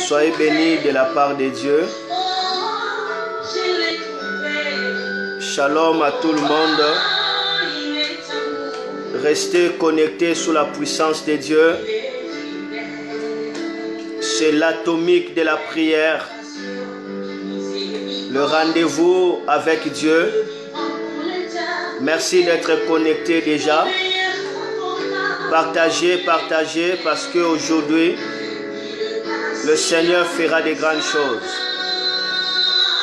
Soyez bénis de la part de Dieu. Shalom à tout le monde. Restez connectés sous la puissance de Dieu. C'est l'atomique de la prière. Le rendez-vous avec Dieu. Merci d'être connectés déjà. Partagez, partagez, parce qu'aujourd'hui, le Seigneur fera de grandes choses.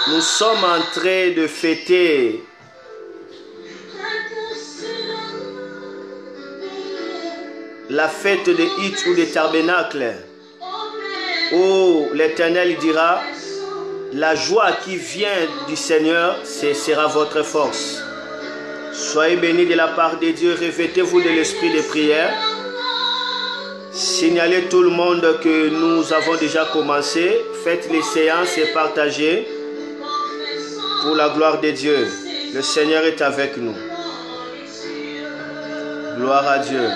Nous sommes en train de fêter la fête de Hit ou des Tabernacles, où l'Éternel dira, la joie qui vient du Seigneur, ce sera votre force. Soyez bénis de la part de Dieu, revêtez-vous de l'esprit de prière. Signalez tout le monde que nous avons déjà commencé. Faites les séances et partagez pour la gloire de Dieu. Le Seigneur est avec nous. Gloire à Dieu.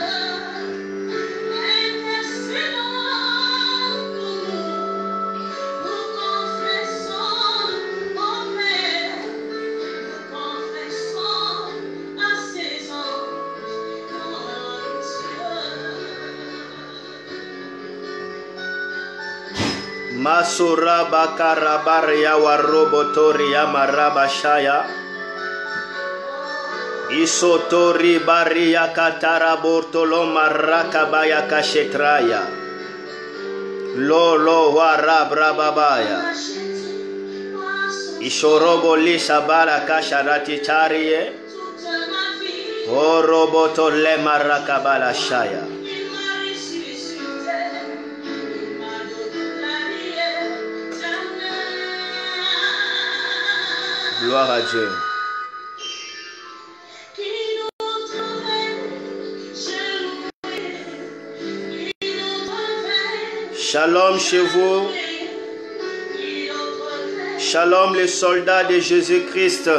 Masura bakarabaria warobotori amarabashaya isotori baria katarabortolo marakabaya kashetraya lolo warabrababaya ishorobo lisabara kasharati tarie oroboto le marakabala shaya. Gloire à Dieu. Shalom chez vous. Shalom les soldats de Jésus-Christ.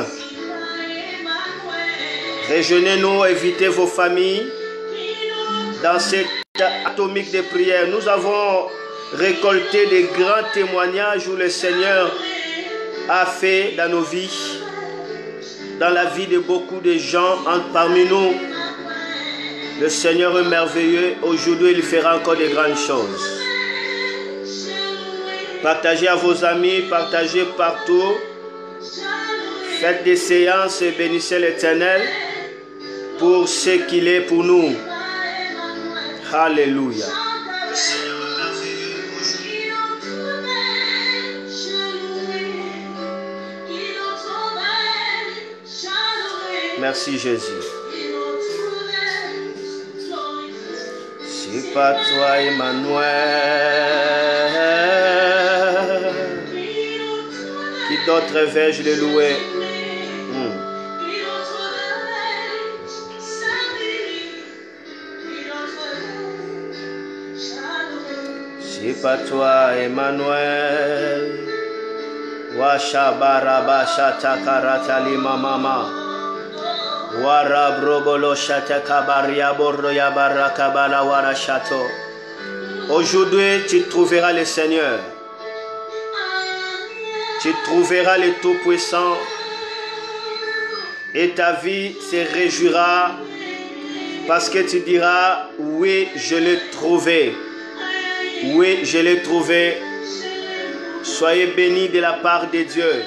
Rejoignez-nous, évitez vos familles dans cette atomique de prière. Nous avons récolté des grands témoignages où le Seigneur a fait dans nos vies, dans la vie de beaucoup de gens parmi nous. Le Seigneur est merveilleux. Aujourd'hui, il fera encore de grandes choses. Partagez à vos amis, partagez partout. Faites des séances et bénissez l'Éternel pour ce qu'il est pour nous. Alléluia. Merci Jésus. C'est pas toi Emmanuel. Qui d'autre vais-je le louer? C'est pas toi Emmanuel. Washabarabasha takaratali mama. Aujourd'hui, tu trouveras le Seigneur. Tu trouveras le Tout-Puissant. Et ta vie se réjouira parce que tu diras, oui, je l'ai trouvé. Oui, je l'ai trouvé. Soyez bénis de la part de Dieu.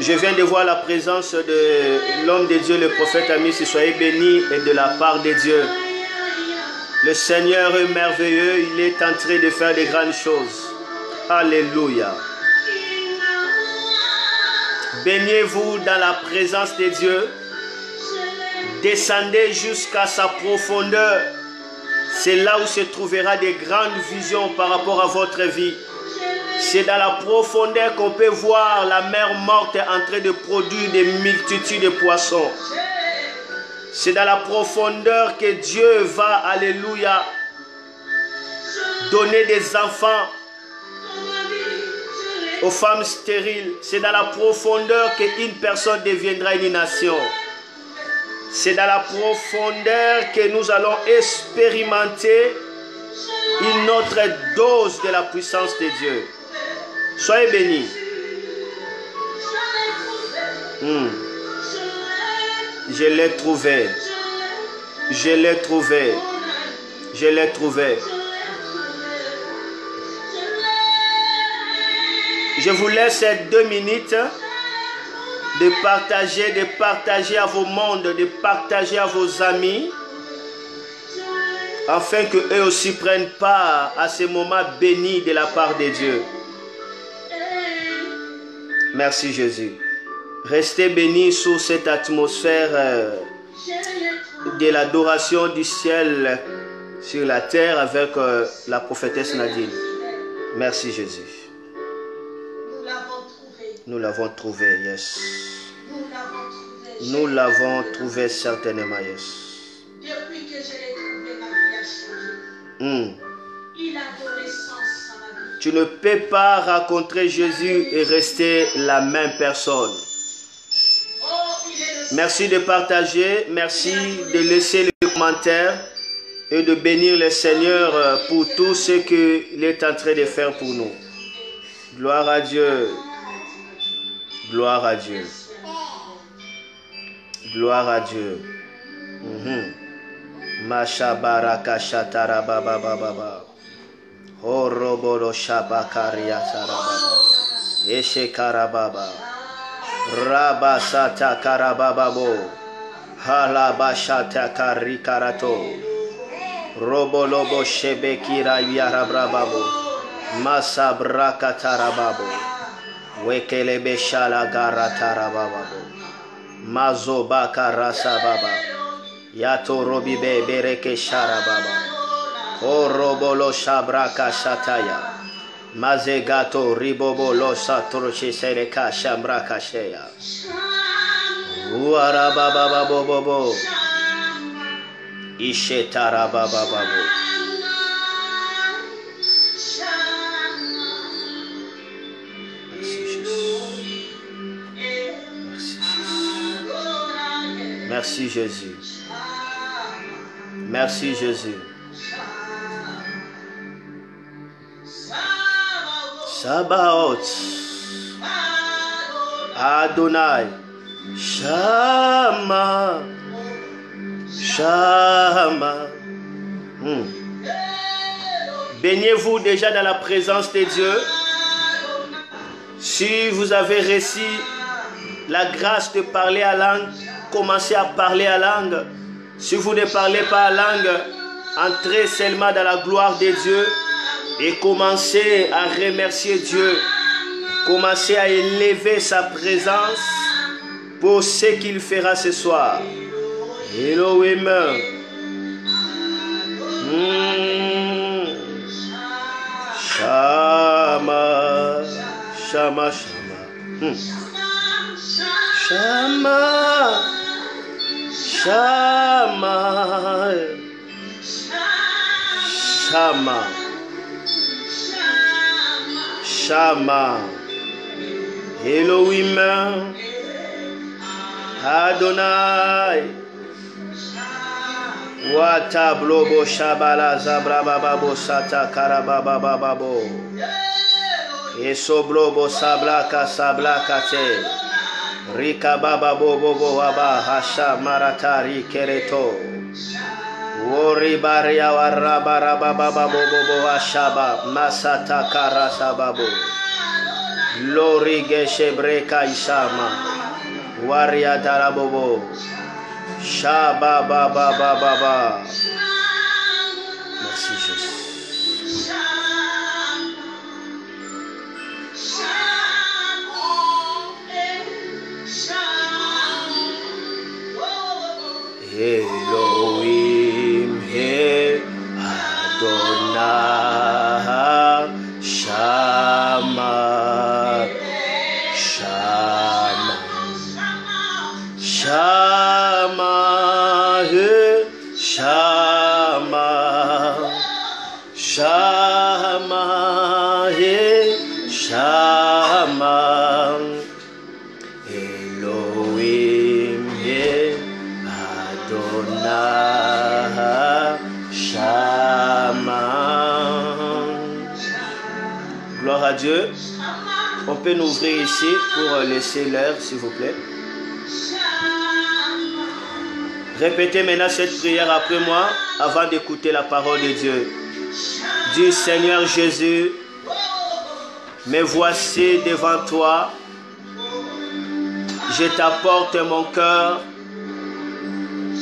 Je viens de voir la présence de l'homme de Dieu, le prophète Ami. Soyez bénis de la part de Dieu. Le Seigneur est merveilleux. Il est en train de faire de grandes choses. Alléluia. Baignez-vous dans la présence de Dieu. Descendez jusqu'à sa profondeur. C'est là où se trouvera des grandes visions par rapport à votre vie. C'est dans la profondeur qu'on peut voir la mer morte en train de produire des multitudes de poissons. C'est dans la profondeur que Dieu va, alléluia, donner des enfants aux femmes stériles. C'est dans la profondeur qu'une personne deviendra une nation. C'est dans la profondeur que nous allons expérimenter une autre dose de la puissance de Dieu. Soyez bénis. Je l'ai trouvé. Je l'ai trouvé. Je l'ai trouvé. Je vous laisse 2 minutes de partager à vos mondes, de partager à vos amis, afin qu'eux aussi prennent part à ce moment béni de la part de Dieu. Merci Jésus. Restez bénis sous cette atmosphère de l'adoration du ciel sur la terre avec la prophétesse Nadine. Merci Jésus. Nous l'avons trouvé, yes. Nous l'avons trouvé certainement, yes. Depuis que je l'ai trouvé, ma vie a changé. Il a donné sens à ma vie. Tu ne peux pas rencontrer Jésus et rester la même personne. Merci de partager, merci de laisser les commentaires et de bénir le Seigneur pour tout ce qu'il est en train de faire pour nous. Gloire à Dieu. Gloire à Dieu. Gloire à Dieu. Masha baraka shatara baba baba. Horoboro shabakaria sarababa. Eshe karababa. Rabasata karabababo. Halabashata karikarato. Robolobo shebekira yarabrababo. Masabraka tarababo. Wekelebe shala garatara bababo. Mazo baka rasa baba. Yato robibe bereke shara baba. O robolo shabraka shataya. Mazegato ribobo lo satroche sereka shambraka sheya. Uara baba babo bobo. Ishetara baba babo. Merci Jésus. Merci Jésus. Sabaoth. Adonai. Shama. Shama. Baignez-vous déjà dans la présence de Dieu. Si vous avez reçu la grâce de parler à langue, commencez à parler à langue. Si vous ne parlez pas à langue, entrez seulement dans la gloire de Dieu et commencez à remercier Dieu. Commencez à élever sa présence pour ce qu'il fera ce soir. Elohim. Shama. Shama. Shama. Shama. Shama. Shama. Shama. Elohim. Adonai. Watablobo shabala zabrababo sata karabababo. Esoblobo sablaka sablakate. Rika baba bobo waba hasha maratari kereto. Wori baria warabara baba bobo washaba masata karasa babo. Lori geshebreka ishama. Waria darabobo. Shaba baba baba. Merci Jésus. Elohim Adonai Shama Shama Shama Shama Shama Shama Elohim Adonai Shama Gloire à Dieu. On peut nous ouvrir ici pour laisser l'air, s'il vous plaît. Répétez maintenant cette prière après moi avant d'écouter la parole de Dieu. Dis Seigneur Jésus, me voici devant toi. Je t'apporte mon cœur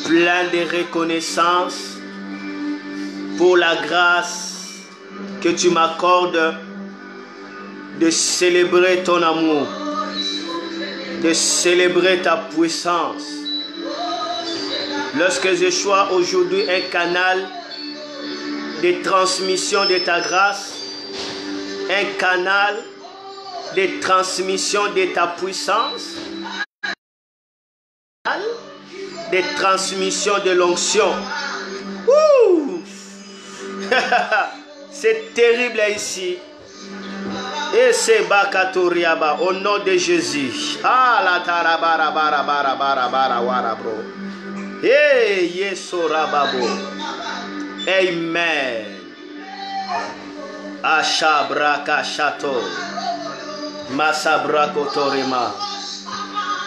plein de reconnaissance pour la grâce que tu m'accordes de célébrer ton amour, de célébrer ta puissance. Lorsque je sois aujourd'hui un canal de transmission de ta grâce, un canal de transmission de ta puissance, de transmission de l'onction. C'est terrible ici. Et c'est Bakatoriaba au nom de Jésus. Ah la tarabara bara bara bara bara wara bro. Eh yesorababo. Amen. Ashabraka chateau. Masabrako torima.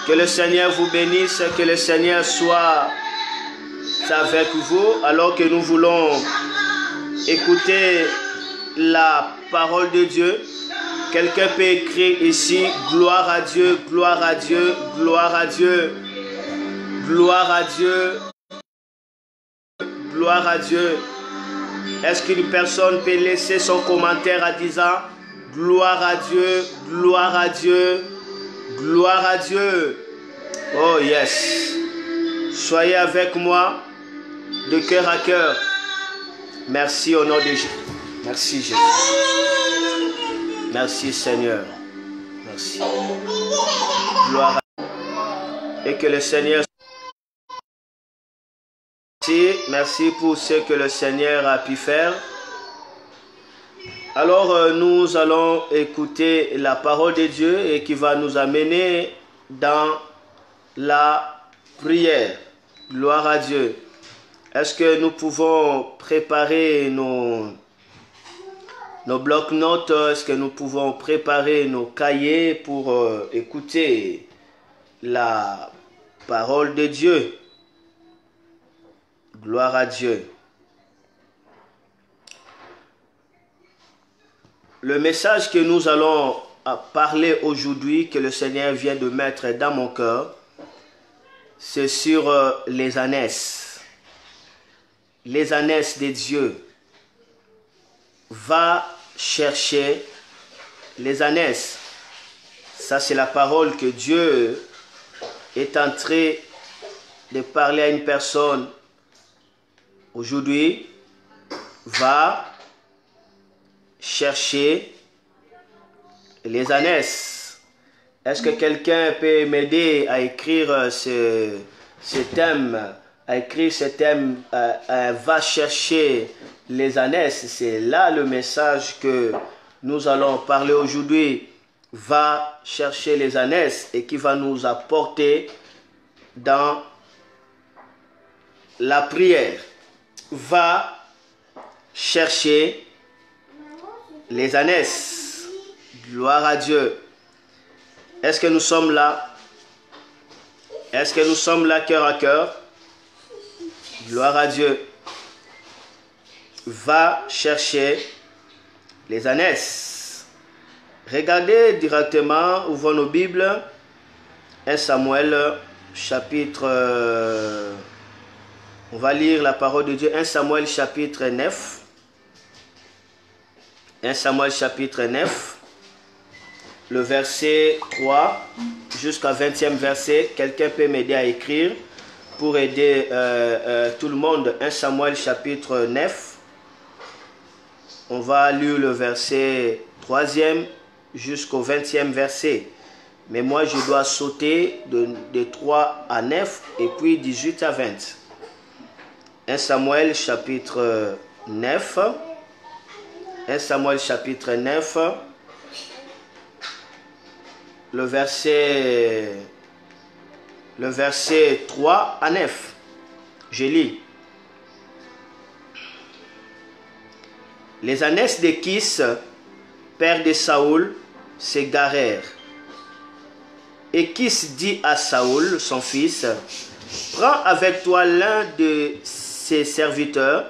Que le Seigneur vous bénisse, que le Seigneur soit avec vous alors que nous voulons écouter la parole de Dieu. Quelqu'un peut écrire ici, gloire à Dieu, gloire à Dieu, gloire à Dieu, gloire à Dieu, gloire à Dieu. Est-ce qu'une personne peut laisser son commentaire en disant, gloire à Dieu, gloire à Dieu, gloire à Dieu. Oh yes. Soyez avec moi de cœur à cœur. Merci au nom de Jésus. Merci Jésus. Merci Seigneur. Merci. Gloire à Dieu. Et que le Seigneur... Merci pour ce que le Seigneur a pu faire. Alors nous allons écouter la parole de Dieu et qui va nous amener dans la prière. Gloire à Dieu. Est-ce que nous pouvons préparer nos blocs-notes? Est-ce que nous pouvons préparer nos cahiers pour écouter la parole de Dieu? Gloire à Dieu. Le message que nous allons parler aujourd'hui, que le Seigneur vient de mettre dans mon cœur, c'est sur les ânesses. Les ânesses de Dieu. Va chercher les ânesses. Ça, c'est la parole que Dieu est en train de parler à une personne aujourd'hui. Va chercher les ânesses. Est-ce que quelqu'un peut m'aider à écrire ce thème? À écrire ce thème, va chercher les ânesses. C'est là le message que nous allons parler aujourd'hui. Va chercher les ânesses et qui va nous apporter dans la prière. Va chercher les ânesses. Gloire à Dieu. Est-ce que nous sommes là? Est-ce que nous sommes là cœur à cœur? Gloire à Dieu. Va chercher les ânesses. Regardez directement, ouvrons nos Bibles. 1 Samuel chapitre... on va lire la parole de Dieu. 1 Samuel chapitre 9. 1 Samuel chapitre 9. Le verset 3 jusqu'à 20e verset. Quelqu'un peut m'aider à écrire pour aider tout le monde. 1 Samuel chapitre 9. On va lire le verset 3e jusqu'au 20e verset. Mais moi, je dois sauter de 3 à 9 et puis 18 à 20. 1 Samuel chapitre 9. 1 Samuel chapitre 9. Le verset 3 à 9. Je lis. Les ânesses de Kis père de Saoul, s'égarèrent. Et Kis dit à Saoul, son fils, prends avec toi l'un de ses serviteurs,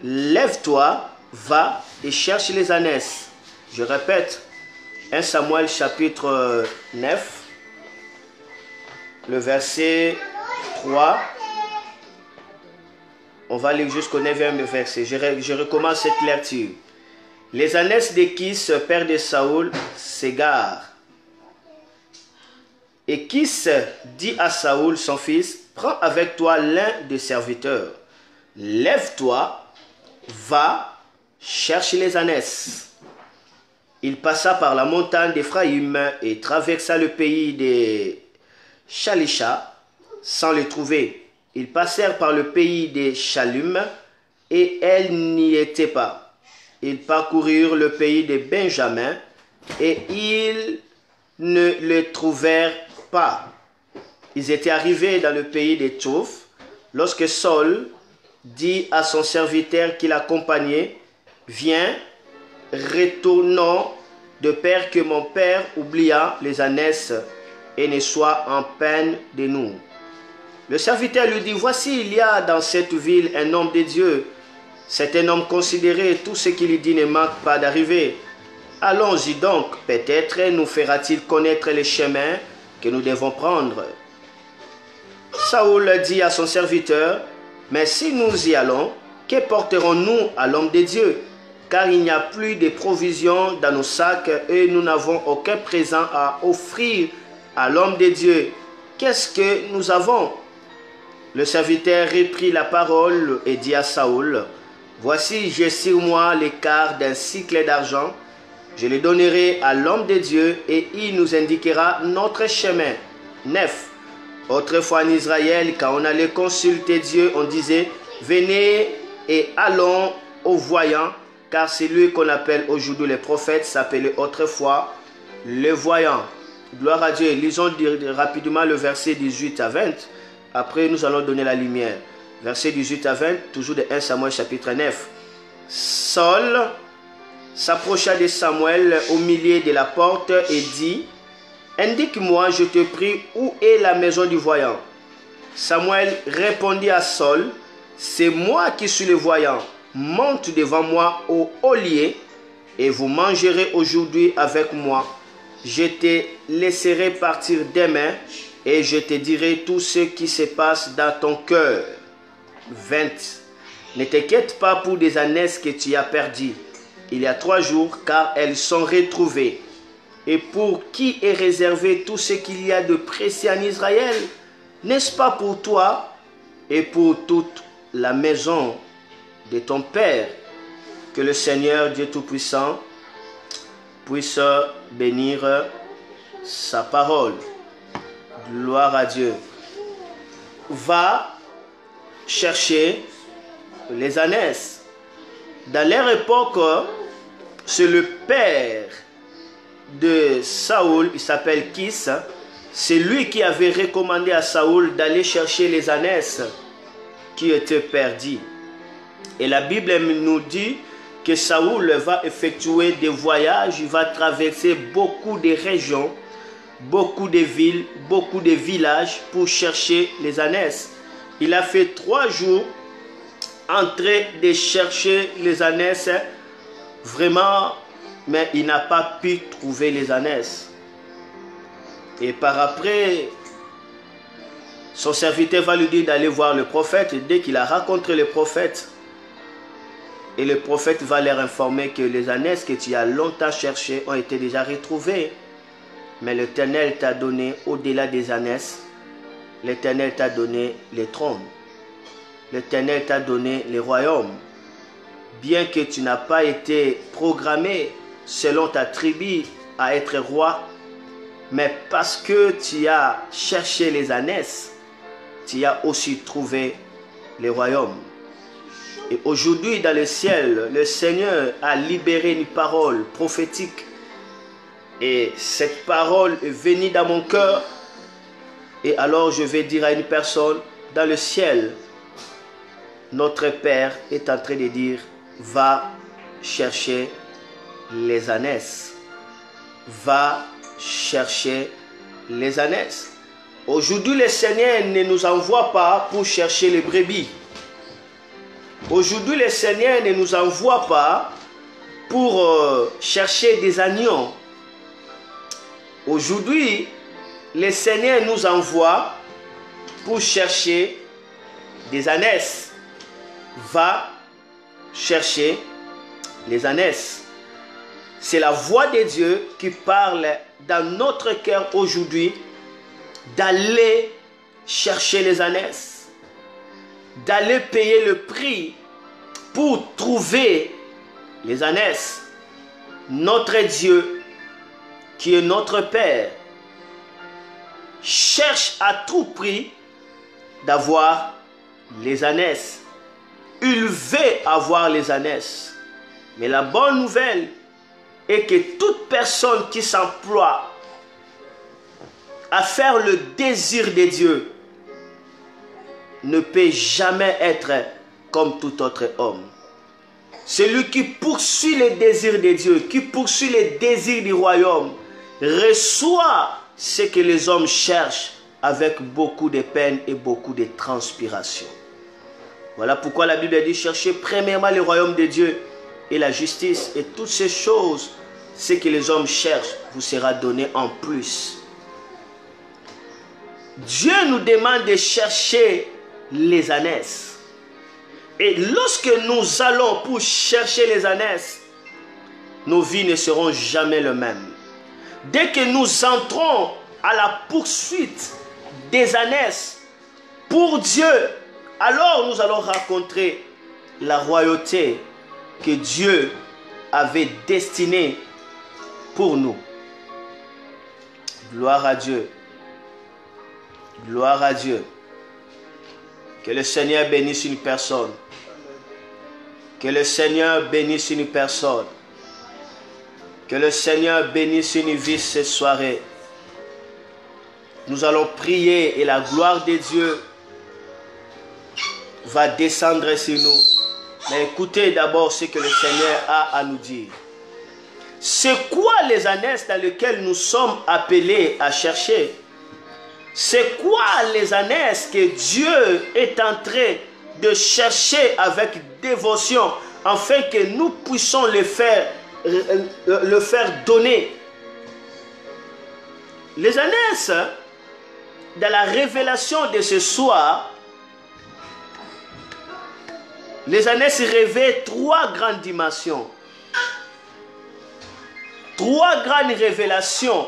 lève-toi, va et cherche les ânesses. Je répète, 1 Samuel chapitre 9, le verset 3. On va aller jusqu'au 9e verset. Je recommence cette lecture. Les ânesses de Kis, père de Saoul, s'égarent. Et Kis dit à Saoul, son fils, prends avec toi l'un des serviteurs. Lève-toi, va, cherche les ânesses. Il passa par la montagne d'Éphraïm et traversa le pays des Shalisha sans les trouver. Ils passèrent par le pays des Shalum et elles n'y étaient pas. Ils parcoururent le pays de Benjamin et ils ne le trouvèrent pas. Ils étaient arrivés dans le pays des Touf lorsque Saul dit à son serviteur qui l'accompagnait, viens, retournons de peur que mon père oublia les ânesses et ne soit en peine de nous. Le serviteur lui dit, voici, il y a dans cette ville un homme de Dieu. C'est un homme considéré, tout ce qu'il dit ne manque pas d'arriver. Allons-y donc, peut-être nous fera-t-il connaître les chemins que nous devons prendre. Saoul dit à son serviteur, mais si nous y allons, que porterons-nous à l'homme de Dieu? Car il n'y a plus de provisions dans nos sacs et nous n'avons aucun présent à offrir à l'homme de Dieu. Qu'est-ce que nous avons? Le serviteur reprit la parole et dit à Saoul, voici, j'ai sur moi le quart d'un cycle d'argent. Je le donnerai à l'homme de Dieu et il nous indiquera notre chemin. 9. Autrefois en Israël, quand on allait consulter Dieu, on disait, venez et allons au voyant, car celui qu'on appelle aujourd'hui les prophètes s'appelait autrefois le voyant. Gloire à Dieu. Lisons rapidement le verset 18 à 20. Après, nous allons donner la lumière. Verset 18 à 20, toujours de 1 Samuel chapitre 9. Saul s'approcha de Samuel au milieu de la porte et dit, indique-moi, je te prie, où est la maison du voyant? Samuel répondit à Saul, c'est moi qui suis le voyant. Monte devant moi au haut lieu et vous mangerez aujourd'hui avec moi. Je te laisserai partir demain et je te dirai tout ce qui se passe dans ton cœur. 20. Ne t'inquiète pas pour des ânesses que tu as perdues il y a 3 jours, car elles sont retrouvées. Et pour qui est réservé tout ce qu'il y a de précieux en Israël? N'est-ce pas pour toi et pour toute la maison de ton Père? Que le Seigneur Dieu Tout-Puissant puisse bénir sa parole. Gloire à Dieu. Va chercher les ânesses. Dans leur époque, c'est le père de Saoul, il s'appelle Kis. C'est lui qui avait recommandé à Saoul d'aller chercher les ânesses qui étaient perdues. Et la Bible nous dit que Saoul va effectuer des voyages, il va traverser beaucoup de régions, beaucoup de villes, beaucoup de villages pour chercher les ânesses. Il a fait 3 jours en train de chercher les ânesses, vraiment, mais il n'a pas pu trouver les ânesses. Et par après, son serviteur va lui dire d'aller voir le prophète. Et dès qu'il a rencontré le prophète, et le prophète va leur informer que les ânesses que tu as longtemps cherchées ont été déjà retrouvées. Mais l'Éternel t'a donné au-delà des ânesses, l'Éternel t'a donné les trônes. L'Éternel t'a donné les royaumes. Bien que tu n'as pas été programmé selon ta tribu à être roi, mais parce que tu as cherché les ânesses, tu as aussi trouvé les royaumes. Et aujourd'hui dans le ciel, le Seigneur a libéré une parole prophétique. Et cette parole est venue dans mon cœur. Et alors je vais dire à une personne dans le ciel, notre Père est en train de dire, va chercher les ânesses. Va chercher les ânesses. Aujourd'hui, le Seigneur ne nous envoie pas pour chercher les brebis. Aujourd'hui, le Seigneur ne nous envoie pas pour chercher des agneaux. Aujourd'hui, le Seigneur nous envoie pour chercher des ânesses. Va chercher les ânesses. C'est la voix de Dieu qui parle dans notre cœur aujourd'hui d'aller chercher les ânesses, d'aller payer le prix pour trouver les ânesses. Notre Dieu, qui est notre Père, cherche à tout prix d'avoir les ânesses. Il veut avoir les ânesses. Mais la bonne nouvelle est que toute personne qui s'emploie à faire le désir de Dieu ne peut jamais être comme tout autre homme. Celui qui poursuit les désirs de Dieu, qui poursuit les désirs du royaume, reçoit ce que les hommes cherchent avec beaucoup de peine et beaucoup de transpiration. Voilà pourquoi la Bible dit: cherchez premièrement le royaume de Dieu et la justice, et toutes ces choses, ce que les hommes cherchent, vous sera donné en plus. Dieu nous demande de chercher les ânesses. Et lorsque nous allons pour chercher les ânesses, nos vies ne seront jamais les mêmes. Dès que nous entrons à la poursuite des ânesses pour Dieu, alors nous allons rencontrer la royauté que Dieu avait destinée pour nous. Gloire à Dieu. Gloire à Dieu. Que le Seigneur bénisse une personne. Que le Seigneur bénisse une personne. Que le Seigneur bénisse une vie cette soirée. Nous allons prier et la gloire de Dieu va descendre sur nous. Mais écoutez d'abord ce que le Seigneur a à nous dire. C'est quoi les ânesses dans lesquelles nous sommes appelés à chercher? C'est quoi les ânesses que Dieu est en train de chercher avec dévotion afin que nous puissions le faire donner? Les ânesses, dans la révélation de ce soir, les ânesses révèlent trois grandes dimensions. Trois grandes révélations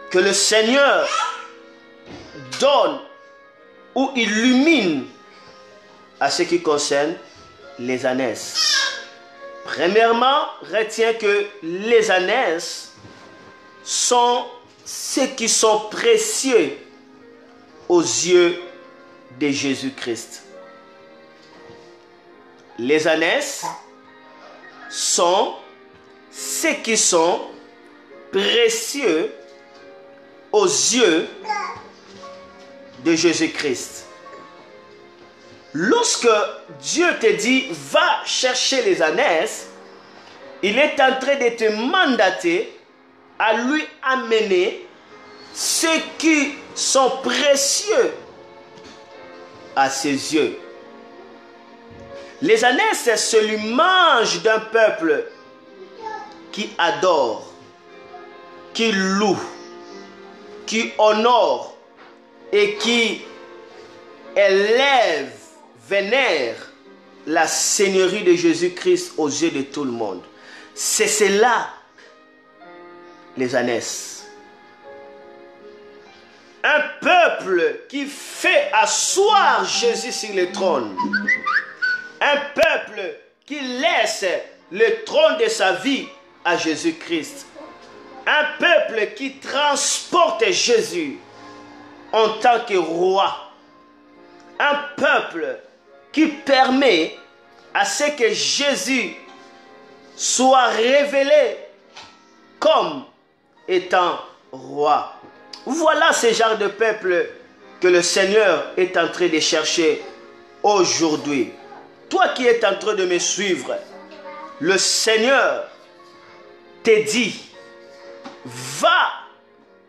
que le Seigneur donne ou illumine à ce qui concerne les ânesses. Premièrement, retiens que les ânesses sont ceux qui sont précieux aux yeux de Jésus-Christ. Les ânesses sont ceux qui sont précieux aux yeux de Jésus-Christ. Lorsque Dieu te dit va chercher les ânesses, il est en train de te mandater à lui amener ceux qui sont précieux à ses yeux. Les ânesses, c'est l'image d'un peuple qui adore, qui loue, qui honore et qui élève, vénère la seigneurie de Jésus-Christ aux yeux de tout le monde. C'est cela, les ânesses. Un peuple qui fait asseoir Jésus sur le trône. Un peuple qui laisse le trône de sa vie à Jésus-Christ. Un peuple qui transporte Jésus en tant que roi. Un peuple qui permet à ce que Jésus soit révélé comme étant roi. Voilà ce genre de peuple que le Seigneur est en train de chercher aujourd'hui. Toi qui es en train de me suivre, le Seigneur te dit, va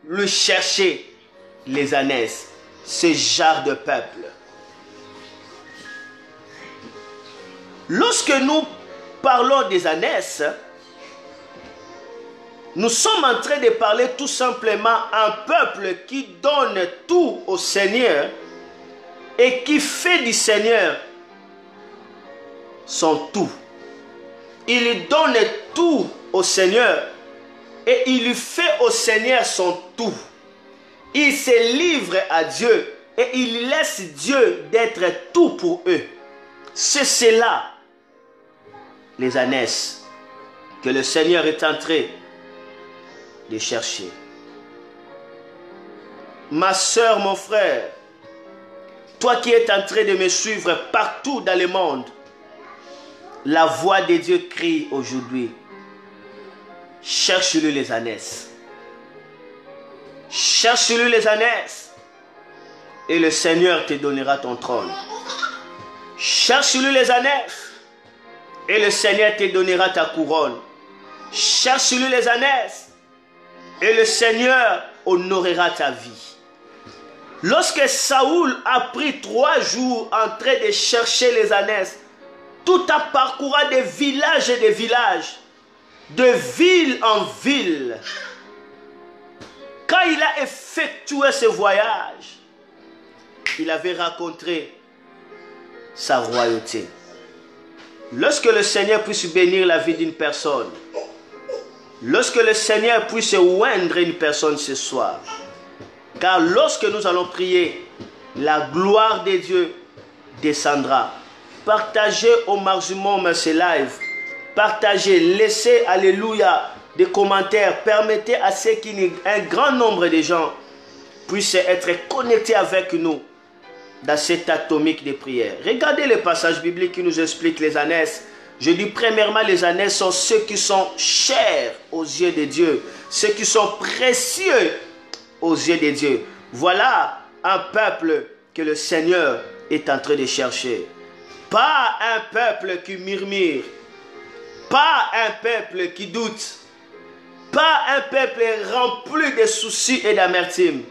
le chercher, les ânesses, ce genre de peuple. Lorsque nous parlons des ânesses, nous sommes en train de parler tout simplement un peuple qui donne tout au Seigneur et qui fait du Seigneur son tout. Il donne tout au Seigneur et il lui fait au Seigneur son tout. Il se livre à Dieu et il laisse Dieu d'être tout pour eux. C'est cela, les ânesses, que le Seigneur est en train de chercher. Ma soeur, mon frère, toi qui es en train de me suivre partout dans le monde, la voix de Dieu crie aujourd'hui. Cherche-le les ânesses. Cherche-le les ânesses. Et le Seigneur te donnera ton trône. Cherche-le les ânesses. Et le Seigneur te donnera ta couronne. Cherche-le les ânesses. Et le Seigneur honorera ta vie. Lorsque Saoul a pris 3 jours en train de chercher les ânesses, tout en parcourant des villages et des villages, de ville en ville, quand il a effectué ce voyage, il avait rencontré sa royauté. Lorsque le Seigneur puisse bénir la vie d'une personne, lorsque le Seigneur puisse oindre une personne ce soir, car lorsque nous allons prier, la gloire de Dieu descendra. Partagez au maximum ce live. Partagez, laissez, alléluia, des commentaires. Permettez à ce qu'un grand nombre de gens puissent être connectés avec nous dans cette atomique de prière. Regardez le passage biblique qui nous explique les ânesses. Je dis premièrement, les ânesses sont ceux qui sont chers aux yeux de Dieu, ceux qui sont précieux aux yeux de Dieu. Voilà un peuple que le Seigneur est en train de chercher. Pas un peuple qui murmure, pas un peuple qui doute, pas un peuple rempli de soucis et d'amertume,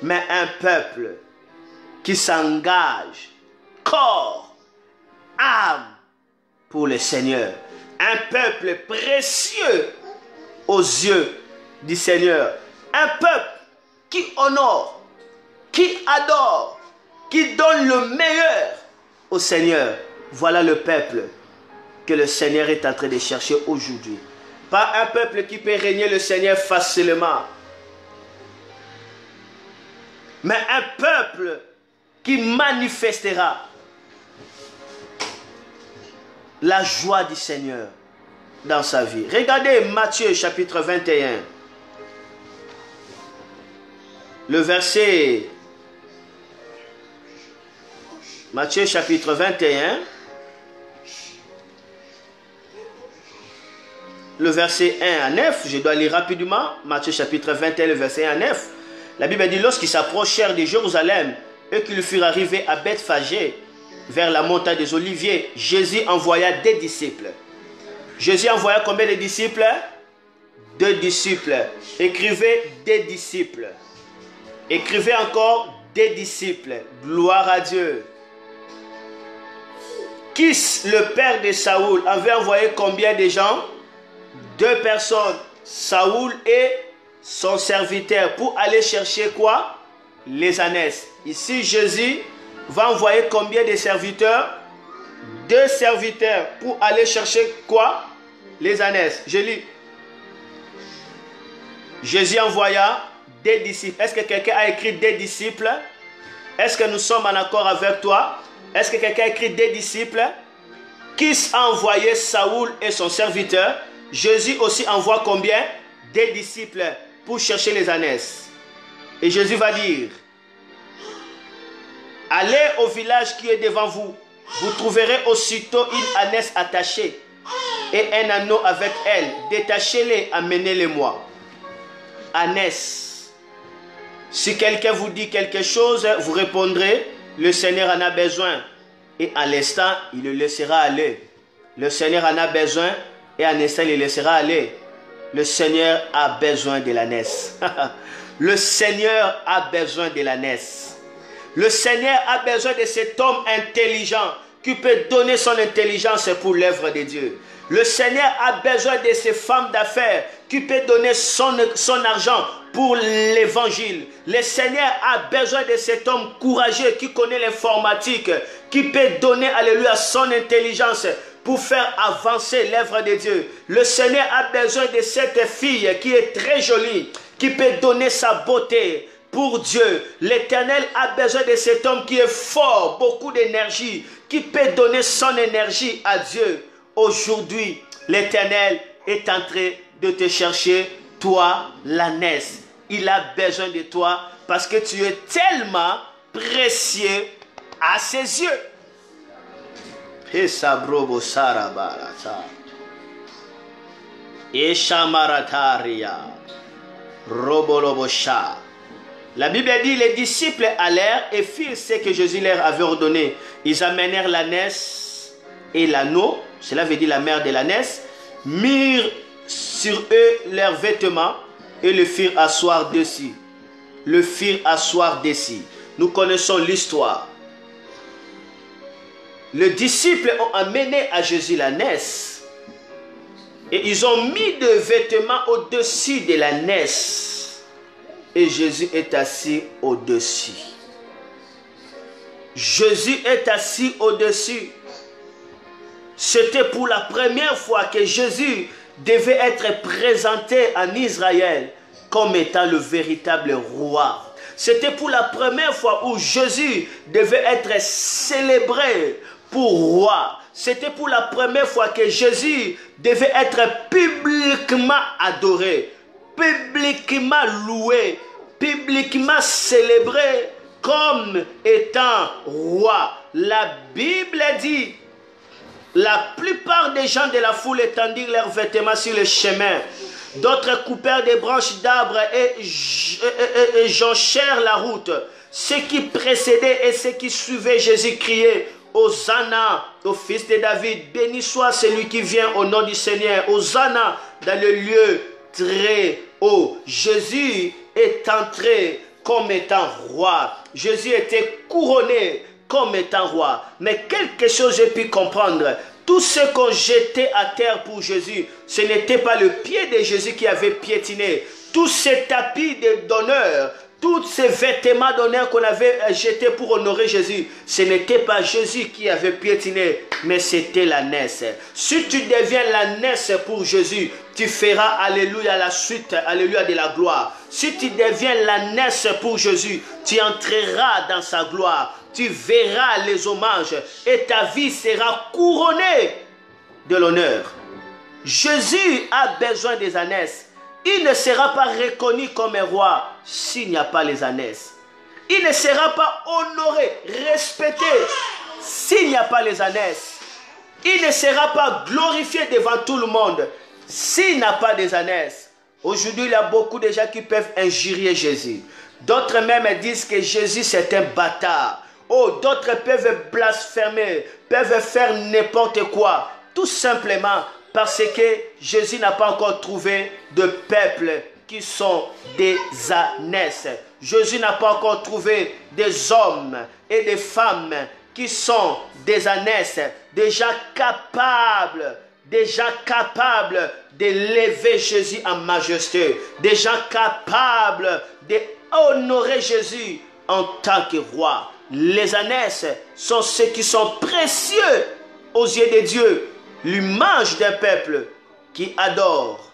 mais un peuple qui s'engage corps, âme pour le Seigneur. Un peuple précieux aux yeux du Seigneur. Un peuple qui honore, qui adore, qui donne le meilleur au Seigneur. Voilà le peuple que le Seigneur est en train de chercher aujourd'hui. Pas un peuple qui peut régner le Seigneur facilement, mais un peuple qui manifestera la joie du Seigneur dans sa vie. Regardez Matthieu chapitre 21. Le verset... Matthieu chapitre 21. Le verset 1 à 9. Je dois lire rapidement. Matthieu chapitre 21, le verset 1 à 9. La Bible dit, lorsqu'ils s'approchèrent de Jérusalem et qu'ils furent arrivés à Bethphagée, vers la montagne des Oliviers, Jésus envoya des disciples. Jésus envoya combien de disciples? 2 disciples. Écrivez des disciples. Écrivez encore des disciples. Gloire à Dieu. Kis, le père de Saoul, avait envoyé combien de gens? 2 personnes. Saoul et son serviteur pour aller chercher quoi? Les ânesses. Ici, Jésus va envoyer combien de serviteurs? 2 serviteurs pour aller chercher quoi? Les ânesses. Je lis. Jésus envoya des disciples. Est-ce que quelqu'un a écrit des disciples? Est-ce que nous sommes en accord avec toi? Est-ce que quelqu'un a écrit des disciples? Qui a envoyé Saoul et son serviteur? Jésus aussi envoie combien? Des disciples pour chercher les ânesses. Et Jésus va dire, allez au village qui est devant vous. Vous trouverez aussitôt une ânesse attachée et un anneau avec elle. Détachez-les, amenez-les-moi. Ânesse. Si quelqu'un vous dit quelque chose, vous répondrez, le Seigneur en a besoin. Et à l'instant, il le laissera aller. Le Seigneur en a besoin. et un instant il les laissera aller. Le Seigneur a besoin de l'ânesse. Le Seigneur a besoin de l'ânesse. Le Seigneur a besoin de cet homme intelligent qui peut donner son intelligence pour l'œuvre de Dieu. Le Seigneur a besoin de ces femmes d'affaires qui peut donner son argent pour l'évangile. Le Seigneur a besoin de cet homme courageux qui connaît l'informatique, qui peut donner, alléluia, son intelligence pour faire avancer l'œuvre de Dieu. Le Seigneur a besoin de cette fille qui est très jolie, qui peut donner sa beauté pour Dieu. L'Éternel a besoin de cet homme qui est fort, beaucoup d'énergie, qui peut donner son énergie à Dieu. Aujourd'hui, l'Éternel est en train de te chercher, toi, l'ânesse. Il a besoin de toi parce que tu es tellement précieux à ses yeux. La Bible dit, les disciples allèrent et firent ce que Jésus leur avait ordonné. Ils amenèrent l'ânesse et l'agneau, cela veut dire la mère de l'ânesse, mirent sur eux leurs vêtements et le firent asseoir dessus. Nous connaissons l'histoire. Les disciples ont amené à Jésus l'ânesse et ils ont mis des vêtements au-dessus de l'ânesse et Jésus est assis au-dessus. Jésus est assis au-dessus. C'était pour la première fois que Jésus devait être présenté en Israël comme étant le véritable roi. C'était pour la première fois où Jésus devait être célébré pour roi. C'était pour la première fois que Jésus devait être publiquement adoré, publiquement loué, publiquement célébré comme étant roi. La Bible dit, la plupart des gens de la foule étendirent leurs vêtements sur le chemin. D'autres coupèrent des branches d'arbres et jonchèrent la route. Ceux qui précédaient et ceux qui suivaient Jésus criaient, Hosanna au fils de David, béni soit celui qui vient au nom du Seigneur. Hosanna dans le lieu très haut. Jésus est entré comme étant roi. Jésus était couronné comme étant roi. Mais quelque chose j'ai pu comprendre. Tout ce qu'on jetait à terre pour Jésus, ce n'était pas le pied de Jésus qui avait piétiné. Tous ces tapis d'honneur, tous ces vêtements d'honneur qu'on avait jetés pour honorer Jésus, ce n'était pas Jésus qui avait piétiné, mais c'était l'ânesse. Si tu deviens l'ânesse pour Jésus, tu feras, alléluia, la suite, alléluia, de la gloire. Si tu deviens l'ânesse pour Jésus, tu entreras dans sa gloire. Tu verras les hommages et ta vie sera couronnée de l'honneur. Jésus a besoin des ânesses. Il ne sera pas reconnu comme un roi s'il n'y a pas les ânesses. Il ne sera pas honoré, respecté s'il n'y a pas les ânesses. Il ne sera pas glorifié devant tout le monde s'il n'a pas des ânesses. Aujourd'hui, il y a beaucoup de gens qui peuvent injurier Jésus. D'autres même disent que Jésus c'est un bâtard. Oh, d'autres peuvent blasphémer, peuvent faire n'importe quoi. Tout simplement parce que Jésus n'a pas encore trouvé de peuple qui sont des ânesses. Jésus n'a pas encore trouvé des hommes et des femmes qui sont des ânesses, des gens capables d'élever Jésus en majesté, des gens capables d'honorer Jésus en tant que roi. Les ânesses sont ceux qui sont précieux aux yeux de Dieu, l'image d'un peuple qui adore,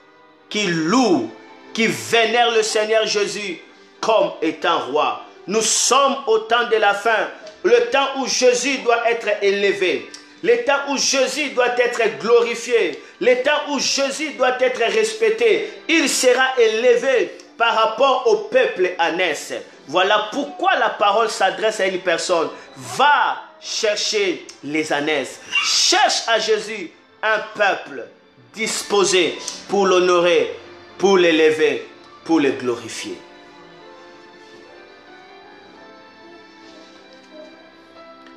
qui loue, qui vénère le Seigneur Jésus comme étant roi. Nous sommes au temps de la fin, le temps où Jésus doit être élevé, le temps où Jésus doit être glorifié, le temps où Jésus doit être respecté. Il sera élevé par rapport au peuple ânesse. Voilà pourquoi la parole s'adresse à une personne. Va chercher les ânesses. Cherche à Jésus un peuple disposé pour l'honorer, pour l'élever, pour le glorifier.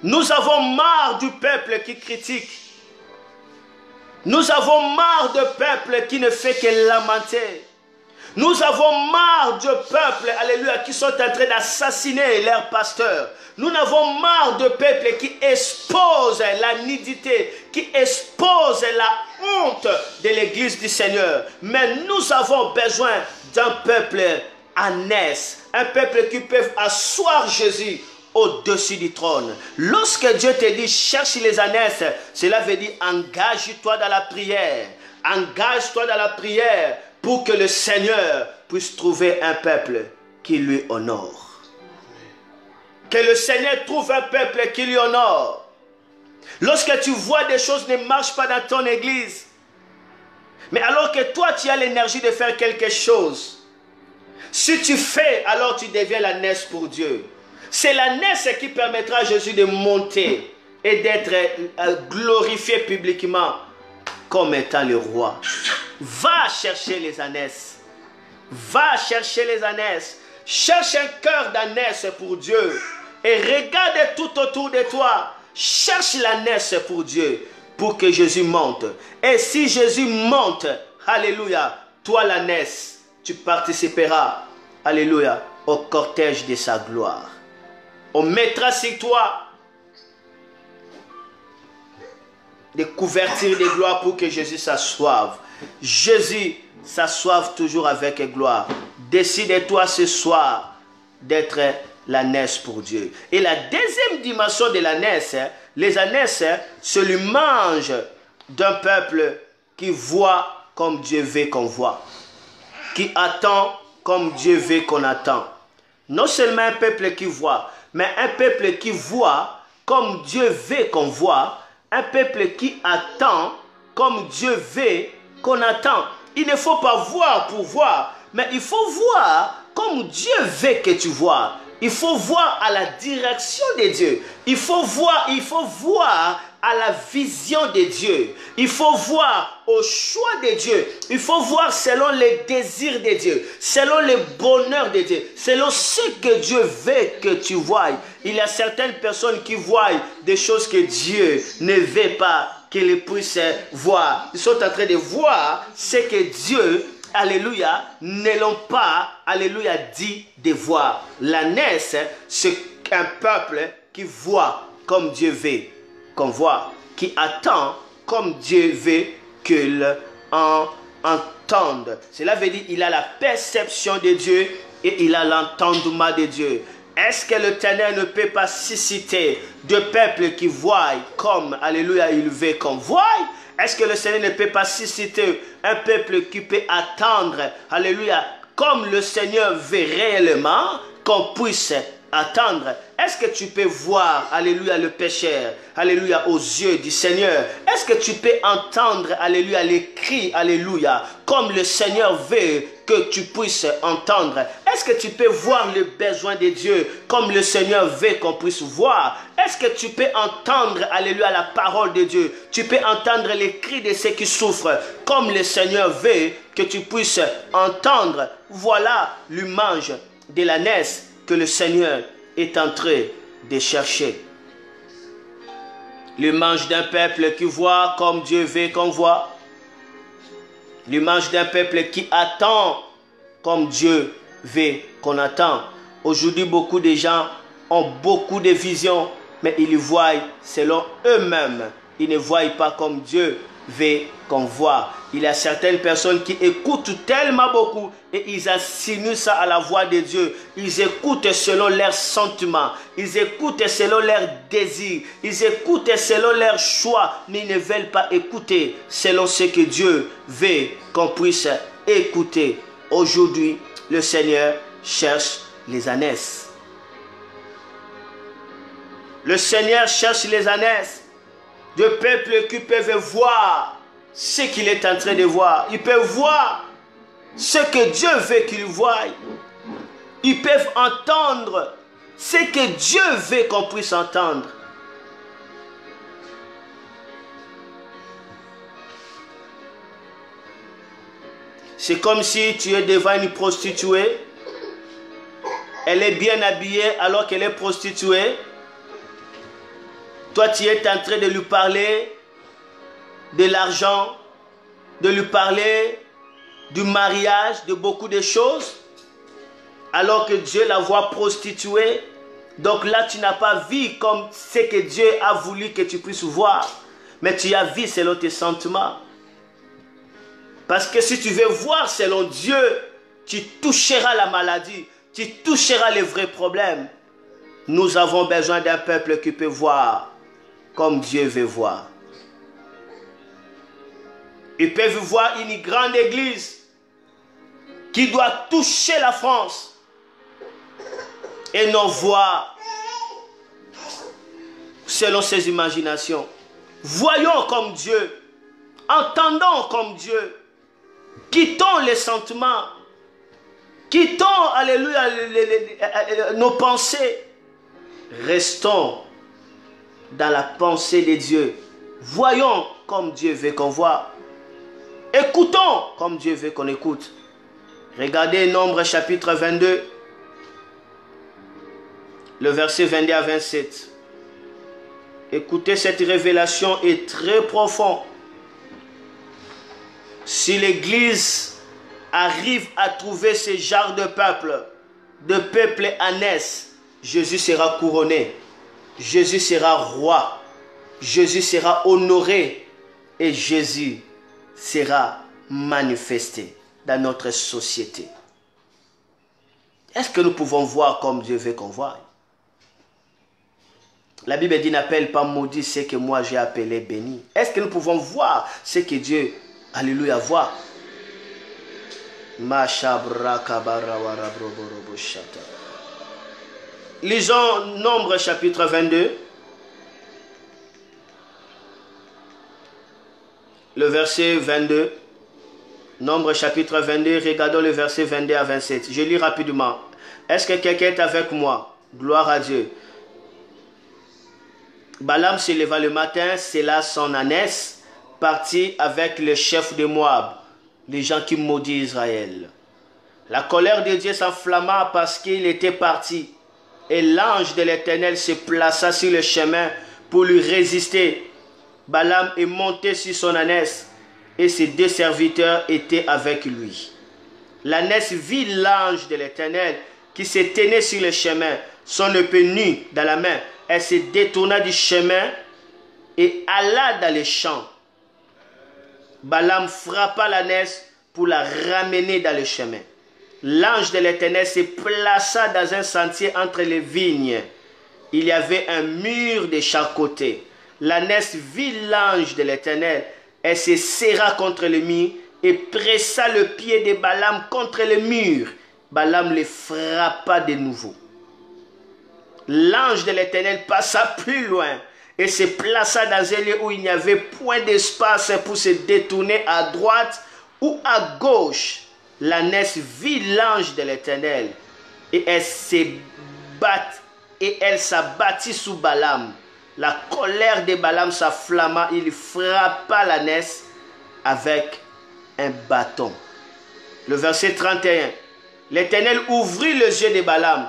Nous avons marre du peuple qui critique. Nous avons marre de peuple qui ne fait que lamenter. Nous avons marre de peuples, alléluia, qui sont en train d'assassiner leurs pasteurs. Nous n'avons marre de peuples qui exposent la nudité, qui exposent la honte de l'église du Seigneur. Mais nous avons besoin d'un peuple ânesse, un peuple qui peut asseoir Jésus au-dessus du trône. Lorsque Dieu te dit cherche les ânesses, cela veut dire engage-toi dans la prière. Engage-toi dans la prière pour que le Seigneur puisse trouver un peuple qui lui honore. Que le Seigneur trouve un peuple qui lui honore. Lorsque tu vois des choses ne marchent pas dans ton église, mais alors que toi tu as l'énergie de faire quelque chose, si tu fais, alors tu deviens l'ânesse pour Dieu. C'est l'ânesse qui permettra à Jésus de monter et d'être glorifié publiquement comme étant le roi. Va chercher les ânesses. Va chercher les ânesses. Cherche un cœur d'ânesse pour Dieu. Et regarde tout autour de toi. Cherche l'ânesse pour Dieu. Pour que Jésus monte. Et si Jésus monte, alléluia, toi l'ânesse, tu participeras, alléluia, au cortège de sa gloire. On mettra sur toi des couvertures de gloire pour que Jésus s'assoive. Jésus s'assoive toujours avec gloire. Décide-toi ce soir d'être l'ânesse pour Dieu. Et la deuxième dimension de l'ânesse, les ânesses se lui mangent d'un peuple qui voit comme Dieu veut qu'on voit, qui attend comme Dieu veut qu'on attend. Non seulement un peuple qui voit, mais un peuple qui voit comme Dieu veut qu'on voit, un peuple qui attend comme Dieu veut qu'on attend. Il ne faut pas voir pour voir, mais il faut voir comme Dieu veut que tu vois. Il faut voir à la direction de Dieu. Il faut voir à la vision de Dieu. Il faut voir au choix de Dieu. Il faut voir selon les désirs de Dieu, selon le bonheur de Dieu, selon ce que Dieu veut que tu voies. Il y a certaines personnes qui voient des choses que Dieu ne veut pas qu'ils puissent voir. Ils sont en train de voir ce que Dieu, alléluia, ne l'ont pas, alléluia, dit de voir. L'ânesse, c'est un peuple qui voit comme Dieu veut qu'on voit, qui attend comme Dieu veut qu'il entende. Cela veut dire qu'il a la perception de Dieu et il a l'entendement de Dieu. Est-ce que l'Éternel ne peut pas susciter de peuples qui voient comme, alléluia, il veut qu'on voie? Est-ce que le Seigneur ne peut pas susciter un peuple qui peut attendre, alléluia, comme le Seigneur veut réellement qu'on puisse attendre? Est-ce que tu peux voir, alléluia, le pécheur, alléluia, aux yeux du Seigneur? Est-ce que tu peux entendre, alléluia, les cris, alléluia, comme le Seigneur veut que tu puisses entendre? Est-ce que tu peux voir le besoin de Dieu comme le Seigneur veut qu'on puisse voir? Est-ce que tu peux entendre, alléluia, la parole de Dieu? Tu peux entendre les cris de ceux qui souffrent comme le Seigneur veut que tu puisses entendre? Voilà l'image de l'ânesse que le Seigneur est en train de chercher. L'image d'un peuple qui voit comme Dieu veut qu'on voit. L'image d'un peuple qui attend comme Dieu veut qu'on attend. Aujourd'hui, beaucoup de gens ont beaucoup de visions, mais ils voient selon eux-mêmes. Ils ne voient pas comme Dieu veut qu'on voit. Il y a certaines personnes qui écoutent tellement beaucoup et ils assimilent ça à la voix de Dieu. Ils écoutent selon leurs sentiments. Ils écoutent selon leurs désirs. Ils écoutent selon leurs choix. Mais ils ne veulent pas écouter selon ce que Dieu veut qu'on puisse écouter. Aujourd'hui, le Seigneur cherche les ânesses. Le Seigneur cherche les ânesses. De peuples qui peuvent voir ce qu'il est en train de voir. Ils peuvent voir ce que Dieu veut qu'ils voient. Ils peuvent entendre ce que Dieu veut qu'on puisse entendre. C'est comme si tu es devant une prostituée. Elle est bien habillée alors qu'elle est prostituée. Toi, tu es en train de lui parler de l'argent, de lui parler du mariage, de beaucoup de choses, alors que Dieu la voit prostituée. Donc là, tu n'as pas vu comme ce que Dieu a voulu que tu puisses voir, mais tu as vu selon tes sentiments. Parce que si tu veux voir selon Dieu, tu toucheras la maladie, tu toucheras les vrais problèmes. Nous avons besoin d'un peuple qui peut voir comme Dieu veut voir. Ils peuvent voir une grande église qui doit toucher la France et non voir selon ses imaginations. Voyons comme Dieu, entendons comme Dieu, quittons les sentiments, quittons, alléluia, nos pensées, restons dans la pensée de Dieu. Voyons comme Dieu veut qu'on voit. Écoutons comme Dieu veut qu'on écoute. Regardez Nombre chapitre 22, le verset 22 à 27. Écoutez, cette révélation est très profonde. Si l'Église arrive à trouver ce genre de peuple à naissance, Jésus sera couronné, Jésus sera roi, Jésus sera honoré et Jésus sera manifesté dans notre société. Est-ce que nous pouvons voir comme Dieu veut qu'on voie? La Bible dit, n'appelle pas maudit ce que moi j'ai appelé béni. Est-ce que nous pouvons voir ce que Dieu, alléluia, voit? Lisons Nombre chapitre 22. Le verset 22. Nombre chapitre 22, regardons le verset 22 à 27. Je lis rapidement. Est-ce que quelqu'un est avec moi? Gloire à Dieu. Balaam se leva le matin, sella son ânesse, partit avec le chef de Moab, les gens qui maudissent Israël. La colère de Dieu s'enflamma parce qu'il était parti, et l'ange de l'Éternel se plaça sur le chemin pour lui résister. Balaam est monté sur son ânesse, et ses deux serviteurs étaient avec lui. L'ânesse vit l'ange de l'Éternel qui se tenait sur le chemin, son épée nue dans la main. Elle se détourna du chemin et alla dans les champs. Balaam frappa l'ânesse pour la ramener dans le chemin. L'ange de l'Éternel se plaça dans un sentier entre les vignes. Il y avait un mur de chaque côté. L'ânesse vit l'ange de l'Éternel. Elle se serra contre le mur et pressa le pied de Balaam contre le mur. Balaam le frappa de nouveau. L'ange de l'Éternel passa plus loin et se plaça dans un lieu où il n'y avait point d'espace pour se détourner à droite ou à gauche. L'ânesse vit l'ange de l'Éternel et elle s'abattit sous Balaam. La colère de Balaam s'enflamma, il frappa l'ânesse avec un bâton. Le verset 31. L'Éternel ouvrit les yeux de Balaam.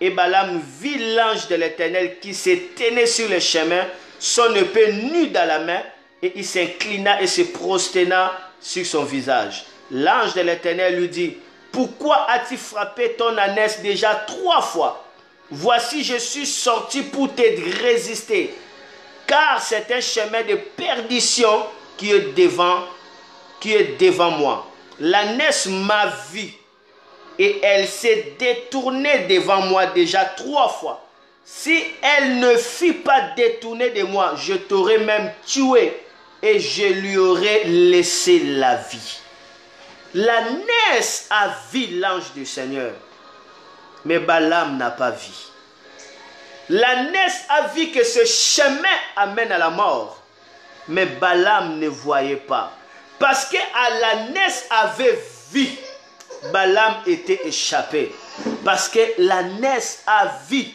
Et Balaam vit l'ange de l'Éternel qui se tenait sur le chemin, son épée nue dans la main, et il s'inclina et se prosterna sur son visage. L'ange de l'Éternel lui dit, « Pourquoi as-tu frappé ton ânesse déjà 3 fois? Voici, je suis sorti pour te résister, car c'est un chemin de perdition qui est devant moi. L'ânesse m'a vu. Et elle s'est détournée devant moi déjà 3 fois. Si elle ne fut pas détournée de moi, je t'aurais même tué et je lui aurais laissé la vie. » L'ânesse a vu l'ange du Seigneur, mais Balaam n'a pas vu. L'ânesse a vu que ce chemin amène à la mort, mais Balaam ne voyait pas. Parce que l'ânesse avait vu, Balaam était échappé. Parce que l'ânesse a vu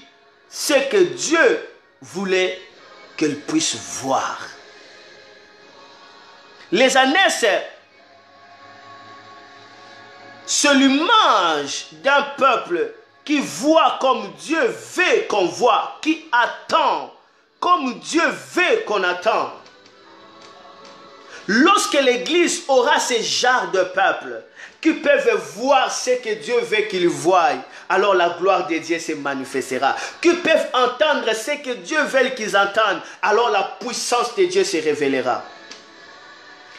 ce que Dieu voulait qu'elle puisse voir. Les ânesses se lui mangent d'un peuple qui voit comme Dieu veut qu'on voit, qui attend comme Dieu veut qu'on attend. Lorsque l'Église aura ces genres de peuple qui peuvent voir ce que Dieu veut qu'ils voient, alors la gloire de Dieu se manifestera. Qui peuvent entendre ce que Dieu veut qu'ils entendent, alors la puissance de Dieu se révélera.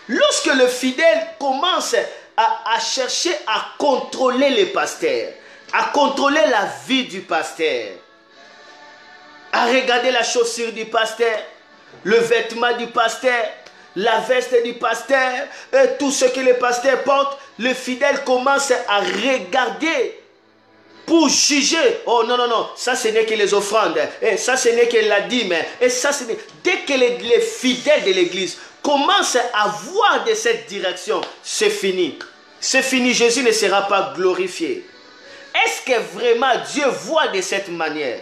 Lorsque le fidèle commence à chercher à contrôler les pasteurs, à contrôler la vie du pasteur, à regarder la chaussure du pasteur, le vêtement du pasteur, la veste du pasteur, et tout ce que le pasteur porte, le fidèle commence à regarder pour juger. Oh non, non, non, ça ce n'est que les offrandes, et ça ce n'est que la dîme, et ça ce n'est... Dès que les fidèles de l'église commencent à voir de cette direction, c'est fini. C'est fini, Jésus ne sera pas glorifié. Est-ce que vraiment Dieu voit de cette manière?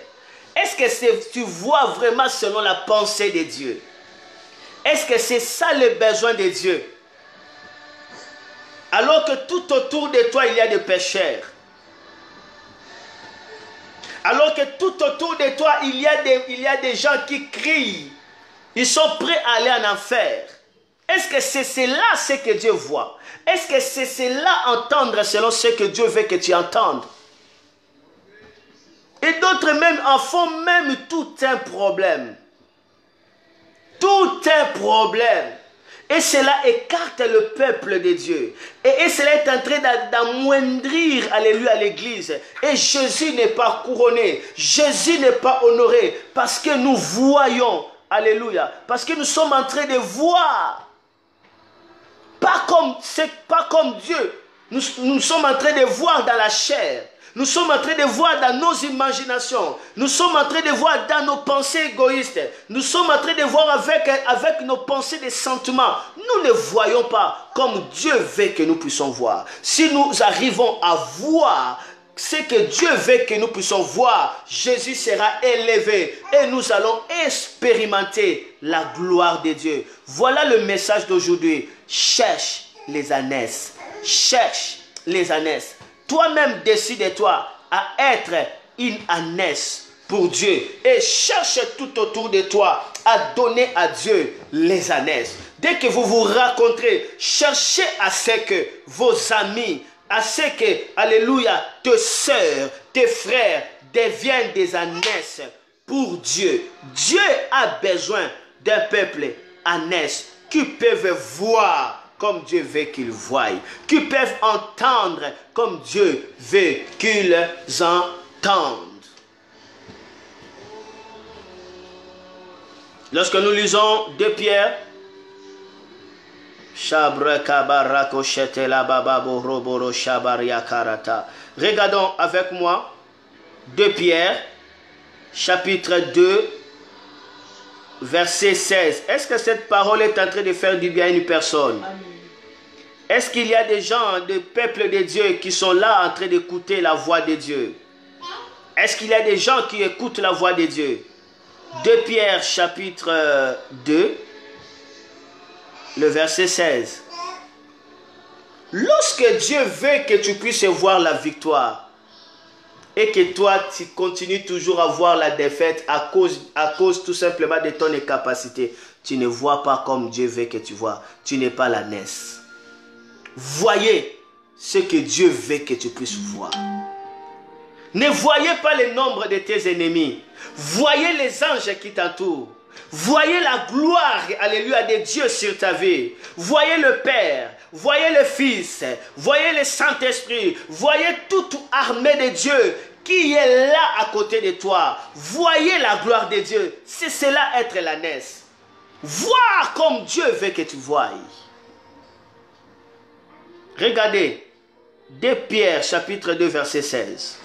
Est-ce que tu vois vraiment selon la pensée de Dieu? Est-ce que c'est ça le besoin de Dieu? Alors que tout autour de toi, il y a des pécheurs. Alors que tout autour de toi, il y a des gens qui crient. Ils sont prêts à aller en enfer. Est-ce que c'est cela ce que Dieu voit? Est-ce que c'est cela entendre selon ce que Dieu veut que tu entendes? Et d'autres même en font même tout un problème. Tout un problème. Et cela écarte le peuple de Dieu. Et cela est en train d'amoindrir, alléluia, l'église. Et Jésus n'est pas couronné. Jésus n'est pas honoré. Parce que nous voyons, alléluia, parce que nous sommes en train de voir. Pas comme Dieu. Nous sommes en train de voir dans la chair. Nous sommes en train de voir dans nos imaginations. Nous sommes en train de voir dans nos pensées égoïstes. Nous sommes en train de voir avec nos pensées des sentiments. Nous ne voyons pas comme Dieu veut que nous puissions voir. Si nous arrivons à voir ce que Dieu veut que nous puissions voir, Jésus sera élevé et nous allons expérimenter la gloire de Dieu. Voilà le message d'aujourd'hui. Cherche les ânesses. Cherche les ânesses. Toi-même, décide-toi à être une ânesse pour Dieu. Et cherche tout autour de toi à donner à Dieu les ânesses. Dès que vous vous rencontrez, cherchez à ce que vos amis, à ce que, alléluia, tes sœurs, tes frères deviennent des ânesses pour Dieu. Dieu a besoin d'un peuple ânesse qui peuvent voir comme Dieu veut qu'ils voient, qui peuvent entendre comme Dieu veut qu'ils entendent. Lorsque nous lisons 2 Pierre, regardons avec moi 2 Pierre, chapitre 2, verset 16. Est-ce que cette parole est en train de faire du bien à une personne? Est-ce qu'il y a des gens, des peuples de Dieu qui sont là en train d'écouter la voix de Dieu? Est-ce qu'il y a des gens qui écoutent la voix de Dieu? 2 Pierre chapitre 2, le verset 16. Lorsque Dieu veut que tu puisses voir la victoire et que toi tu continues toujours à voir la défaite à cause tout simplement de ton incapacité, tu ne vois pas comme Dieu veut que tu vois. Tu n'es pas l'ânesse. Voyez ce que Dieu veut que tu puisses voir. Ne voyez pas le nombre de tes ennemis. Voyez les anges qui t'entourent. Voyez la gloire, alléluia, de Dieu sur ta vie. Voyez le Père, voyez le Fils, voyez le Saint-Esprit. Voyez toute armée de Dieu qui est là à côté de toi. Voyez la gloire de Dieu. C'est cela être l'ânesse. Voir comme Dieu veut que tu voies. Regardez, 2 Pierre chapitre 2 verset 16.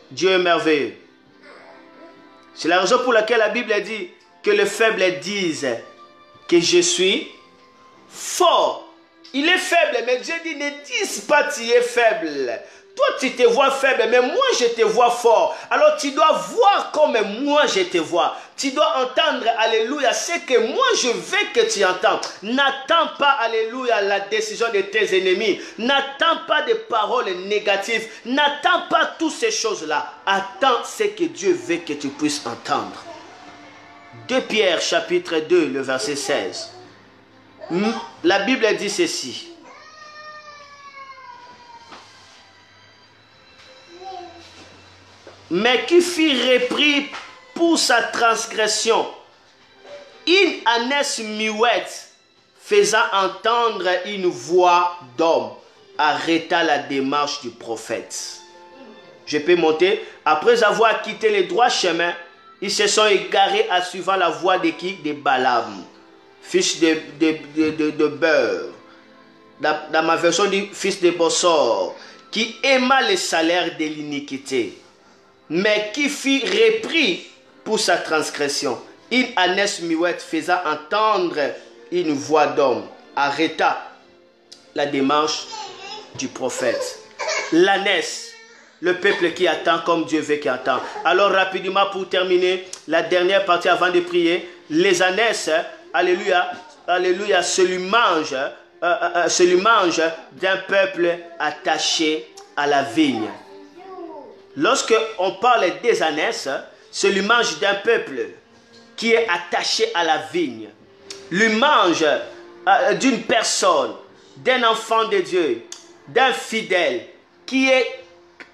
Dieu est merveilleux. C'est la raison pour laquelle la Bible dit que les faibles disent que je suis fort. Il est faible, mais Dieu dit ne dis pas tu es faible. Toi tu te vois faible, mais moi je te vois fort. Alors tu dois voir comme moi je te vois. Tu dois entendre, alléluia, ce que moi je veux que tu entends. N'attends pas, alléluia, la décision de tes ennemis. N'attends pas des paroles négatives. N'attends pas toutes ces choses-là. Attends ce que Dieu veut que tu puisses entendre. 2 Pierre chapitre 2, le verset 16. La Bible dit ceci. Mais qui fut repris pour sa transgression, une ânesse muette faisant entendre une voix d'homme arrêta la démarche du prophète. Je peux monter. Après avoir quitté les droits chemins, ils se sont égarés en suivant la voie de qui? De Balaam, fils de Beurre. Dans ma version dit fils de Bossor, qui aima le salaire de l'iniquité, mais qui fut repris pour sa transgression. Une ânesse muette faisant entendre une voix d'homme arrêta la démarche du prophète. L'ânesse, le peuple qui attend comme Dieu veut qu'il attend. Alors rapidement pour terminer, la dernière partie avant de prier, les ânesses, alléluia, alléluia, se lui mangent d'un peuple attaché à la vigne. Lorsque on parle des ânesses, se lui mange d'un peuple qui est attaché à la vigne. Lui mange d'une personne, d'un enfant de Dieu, d'un fidèle qui est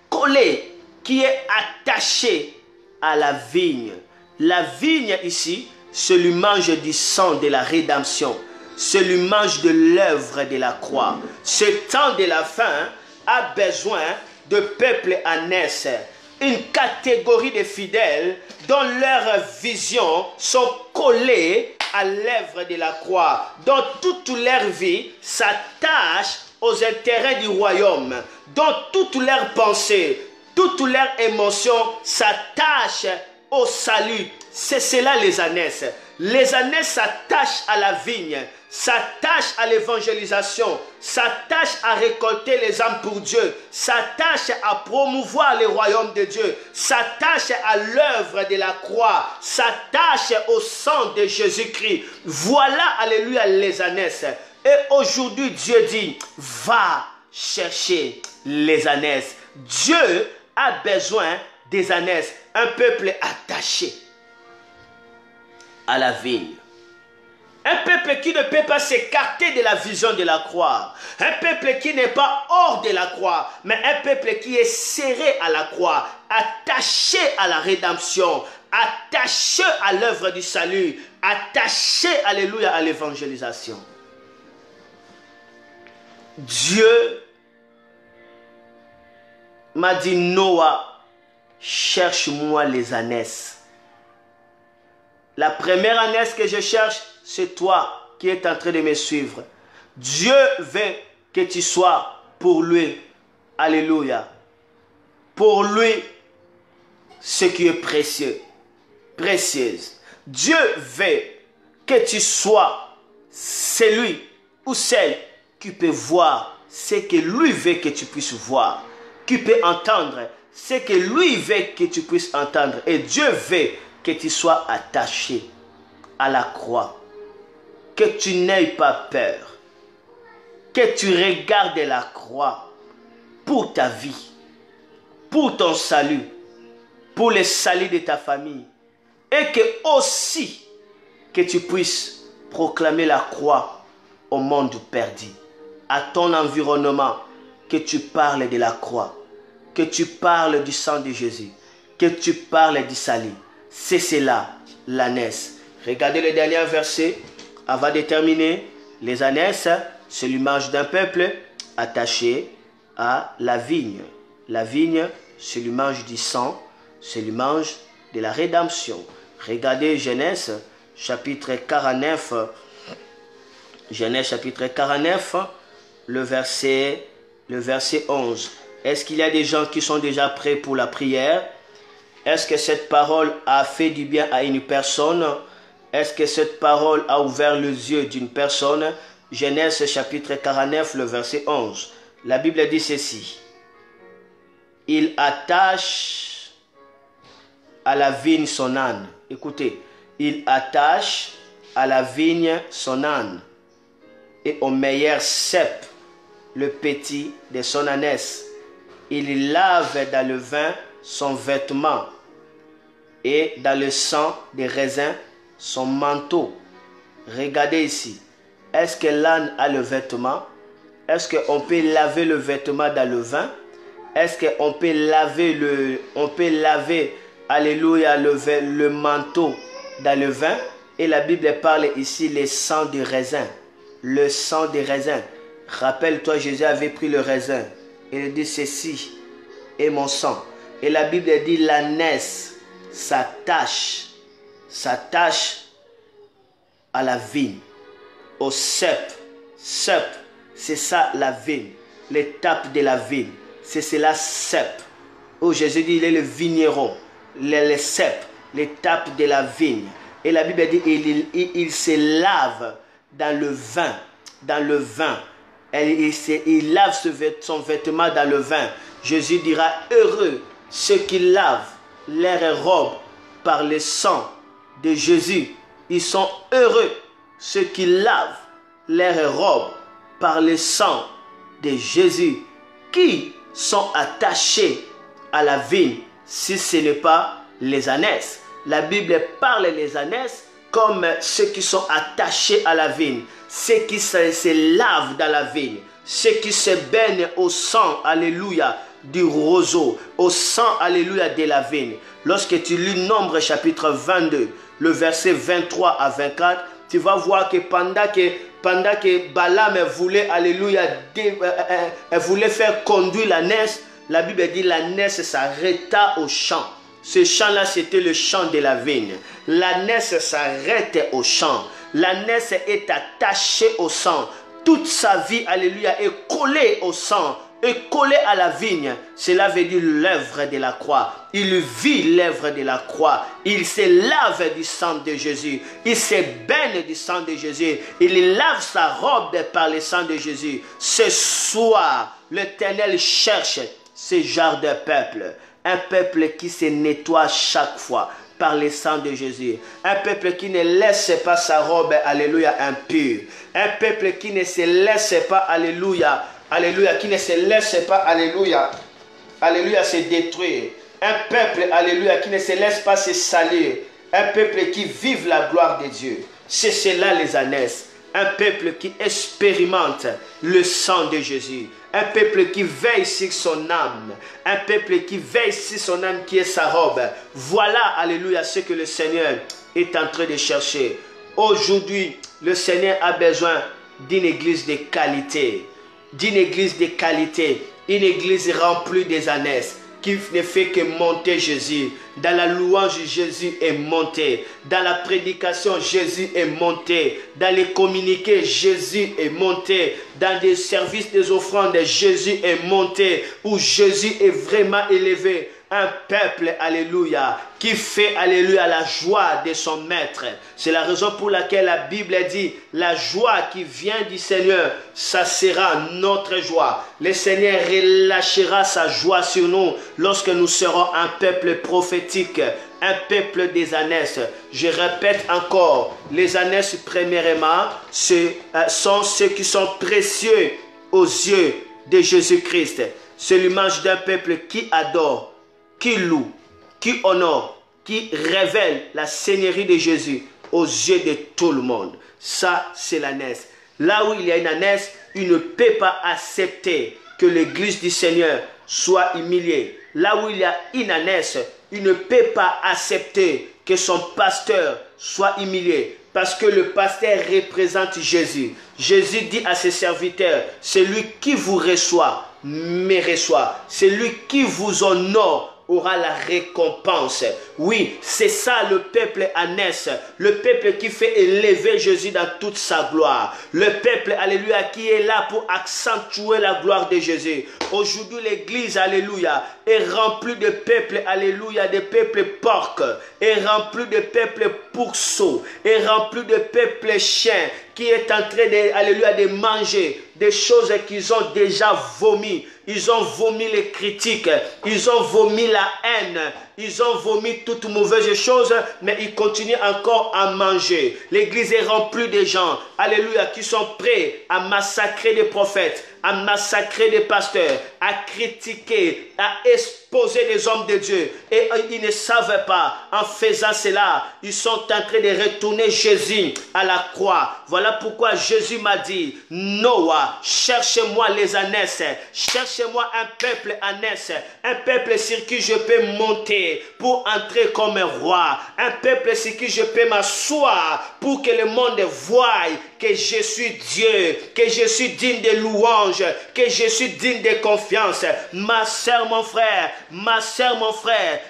collé, qui est attaché à la vigne. La vigne ici, se lui mange du sang de la rédemption, se lui mange de l'œuvre de la croix. Ce temps de la fin a besoin de peuple ânesse, une catégorie de fidèles dont leurs visions sont collées à l'œuvre de la croix, dont toute leur vie s'attache aux intérêts du royaume, dont toutes leurs pensées, toutes leurs émotions s'attachent au salut. C'est cela les ânesses. Les ânesses s'attachent à la vigne, s'attachent à l'évangélisation, s'attachent à récolter les âmes pour Dieu, s'attachent à promouvoir le royaume de Dieu, s'attachent à l'œuvre de la croix, s'attachent au sang de Jésus-Christ. Voilà, alléluia, les ânesses. Et aujourd'hui, Dieu dit, va chercher les ânesses. Dieu a besoin des ânesses, un peuple attaché à la vigne. Un peuple qui ne peut pas s'écarter de la vision de la croix. Un peuple qui n'est pas hors de la croix, mais un peuple qui est serré à la croix, attaché à la rédemption, attaché à l'œuvre du salut, attaché, alléluia, à l'évangélisation. Dieu m'a dit, Noah, cherche-moi les ânesses. La première ânesse que je cherche, c'est toi qui es en train de me suivre. Dieu veut que tu sois pour lui. Alléluia. Pour lui, ce qui est précieux, précieuse. Dieu veut que tu sois celui ou celle qui peut voir ce que lui veut que tu puisses voir, qui peut entendre ce que lui veut que tu puisses entendre. Et Dieu veut que tu sois attaché à la croix, que tu n'aies pas peur, que tu regardes la croix pour ta vie, pour ton salut, pour le salut de ta famille, et que aussi que tu puisses proclamer la croix au monde perdu, à ton environnement, que tu parles de la croix, que tu parles du sang de Jésus, que tu parles du salut. C'est cela, l'ânesse. Regardez le dernier verset. Avant de terminer, les ânesses, c'est l'image d'un peuple attaché à la vigne. La vigne, c'est l'image du sang, c'est l'image de la rédemption. Regardez Genèse, chapitre 49. Genèse, chapitre 49, le verset 11. Est-ce qu'il y a des gens qui sont déjà prêts pour la prière? Est-ce que cette parole a fait du bien à une personne? Est-ce que cette parole a ouvert les yeux d'une personne? Genèse chapitre 49, le verset 11. La Bible dit ceci. Il attache à la vigne son âne. Écoutez. Il attache à la vigne son âne. Et au meilleur cep le petit de son ânesse. Il lave dans le vin son vêtement et dans le sang des raisins son manteau. Regardez ici. Est-ce que l'âne a le vêtement? Est-ce qu'on peut laver le vêtement dans le vin? Est-ce qu'on peut laver, alléluia, le manteau dans le vin? Et la Bible parle ici le sang du raisin. Le sang des raisins. Rappelle-toi, Jésus avait pris le raisin. Il dit, ceci est mon sang. Et la Bible dit, l'ânesse s'attache à la vigne, au cep. Cep, c'est ça la vigne. L'étape de la vigne. C'est cela cep. Où Jésus dit, il est le vigneron. Le cep, l'étape de la vigne. Et la Bible dit, il se lave dans le vin. Dans le vin. Il lave son vêtement dans le vin. Jésus dira, heureux ceux qui lavent leurs robes par le sang de Jésus. Ils sont heureux ceux qui lavent leurs robes par le sang de Jésus, qui sont attachés à la vigne, si ce n'est pas les ânesses. La Bible parle des ânesses comme ceux qui sont attachés à la vigne, ceux qui se lavent dans la vigne, ceux qui se baignent au sang, alléluia, du roseau, au sang, alléluia, de la vigne. Lorsque tu lis Nombre chapitre 22, le verset 23 à 24, tu vas voir que pendant que Balaam voulait, alléluia, voulait faire conduire l'ânesse, la Bible dit l'ânesse s'arrêta au champ. Ce champ-là, c'était le champ de la vigne. L'ânesse s'arrête au champ. L'ânesse est attachée au sang. Toute sa vie, alléluia, est collée au sang, est collée à la vigne. Cela veut dire l'œuvre de la croix. Il vit l'œuvre de la croix. Il se lave du sang de Jésus. Il se baigne du sang de Jésus. Il lave sa robe par le sang de Jésus. Ce soir, l'Éternel cherche ce genre de peuple. Un peuple qui se nettoie chaque fois par le sang de Jésus. Un peuple qui ne laisse pas sa robe, alléluia, impure. Un peuple qui ne se laisse pas, alléluia, alléluia, qui ne se laisse pas, alléluia, alléluia, se détruire. Un peuple, alléluia, qui ne se laisse pas se salir. Un peuple qui vive la gloire de Dieu. C'est cela les ânesses. Un peuple qui expérimente le sang de Jésus. Un peuple qui veille sur son âme. Un peuple qui veille sur son âme qui est sa robe. Voilà, alléluia, ce que le Seigneur est en train de chercher. Aujourd'hui, le Seigneur a besoin d'une église de qualité. D'une église de qualité. Une église remplie des ânesses, qui ne fait que monter Jésus. Dans la louange, Jésus est monté. Dans la prédication, Jésus est monté. Dans les communiqués, Jésus est monté. Dans des services des offrandes, Jésus est monté. Où Jésus est vraiment élevé. Un peuple, alléluia, qui fait, alléluia, la joie de son maître. C'est la raison pour laquelle la Bible dit, la joie qui vient du Seigneur, ça sera notre joie. Le Seigneur relâchera sa joie sur nous lorsque nous serons un peuple prophétique, un peuple des ânesses. Je répète encore, les ânesses, premièrement, sont ceux qui sont précieux aux yeux de Jésus-Christ. C'est l'image d'un peuple qui adore, qui loue, qui honore, qui révèle la seigneurie de Jésus aux yeux de tout le monde. Ça, c'est l'ânesse. Là où il y a une ânesse, il ne peut pas accepter que l'église du Seigneur soit humiliée. Là où il y a une ânesse, il ne peut pas accepter que son pasteur soit humilié. Parce que le pasteur représente Jésus. Jésus dit à ses serviteurs, celui qui vous reçoit, me reçoit. Celui qui vous honore, aura la récompense. Oui, c'est ça le peuple ânesse, le peuple qui fait élever Jésus dans toute sa gloire. Le peuple, alléluia, qui est là pour accentuer la gloire de Jésus. Aujourd'hui, l'église, alléluia, est remplie de peuples, alléluia, de peuples porcs, est remplie de peuples pourceaux, est remplie de peuples chiens, qui est en train de, alléluia, de manger des choses qu'ils ont déjà vomi. Ils ont vomi les critiques, ils ont vomi la haine, ils ont vomi toutes mauvaises choses, mais ils continuent encore à manger. L'église est remplie de gens, alléluia, qui sont prêts à massacrer des prophètes, à massacrer des pasteurs, à critiquer, à exposer les hommes de Dieu. Et ils ne savent pas, en faisant cela, ils sont en train de retourner Jésus à la croix. Voilà pourquoi Jésus m'a dit, Noah, cherchez-moi les ânesses, cherchez-moi un peuple ânesse, un peuple sur qui je peux monter pour entrer comme un roi, un peuple sur qui je peux m'asseoir pour que le monde voie que je suis Dieu, que je suis digne de louange, que je suis digne de confiance. Ma soeur, mon frère,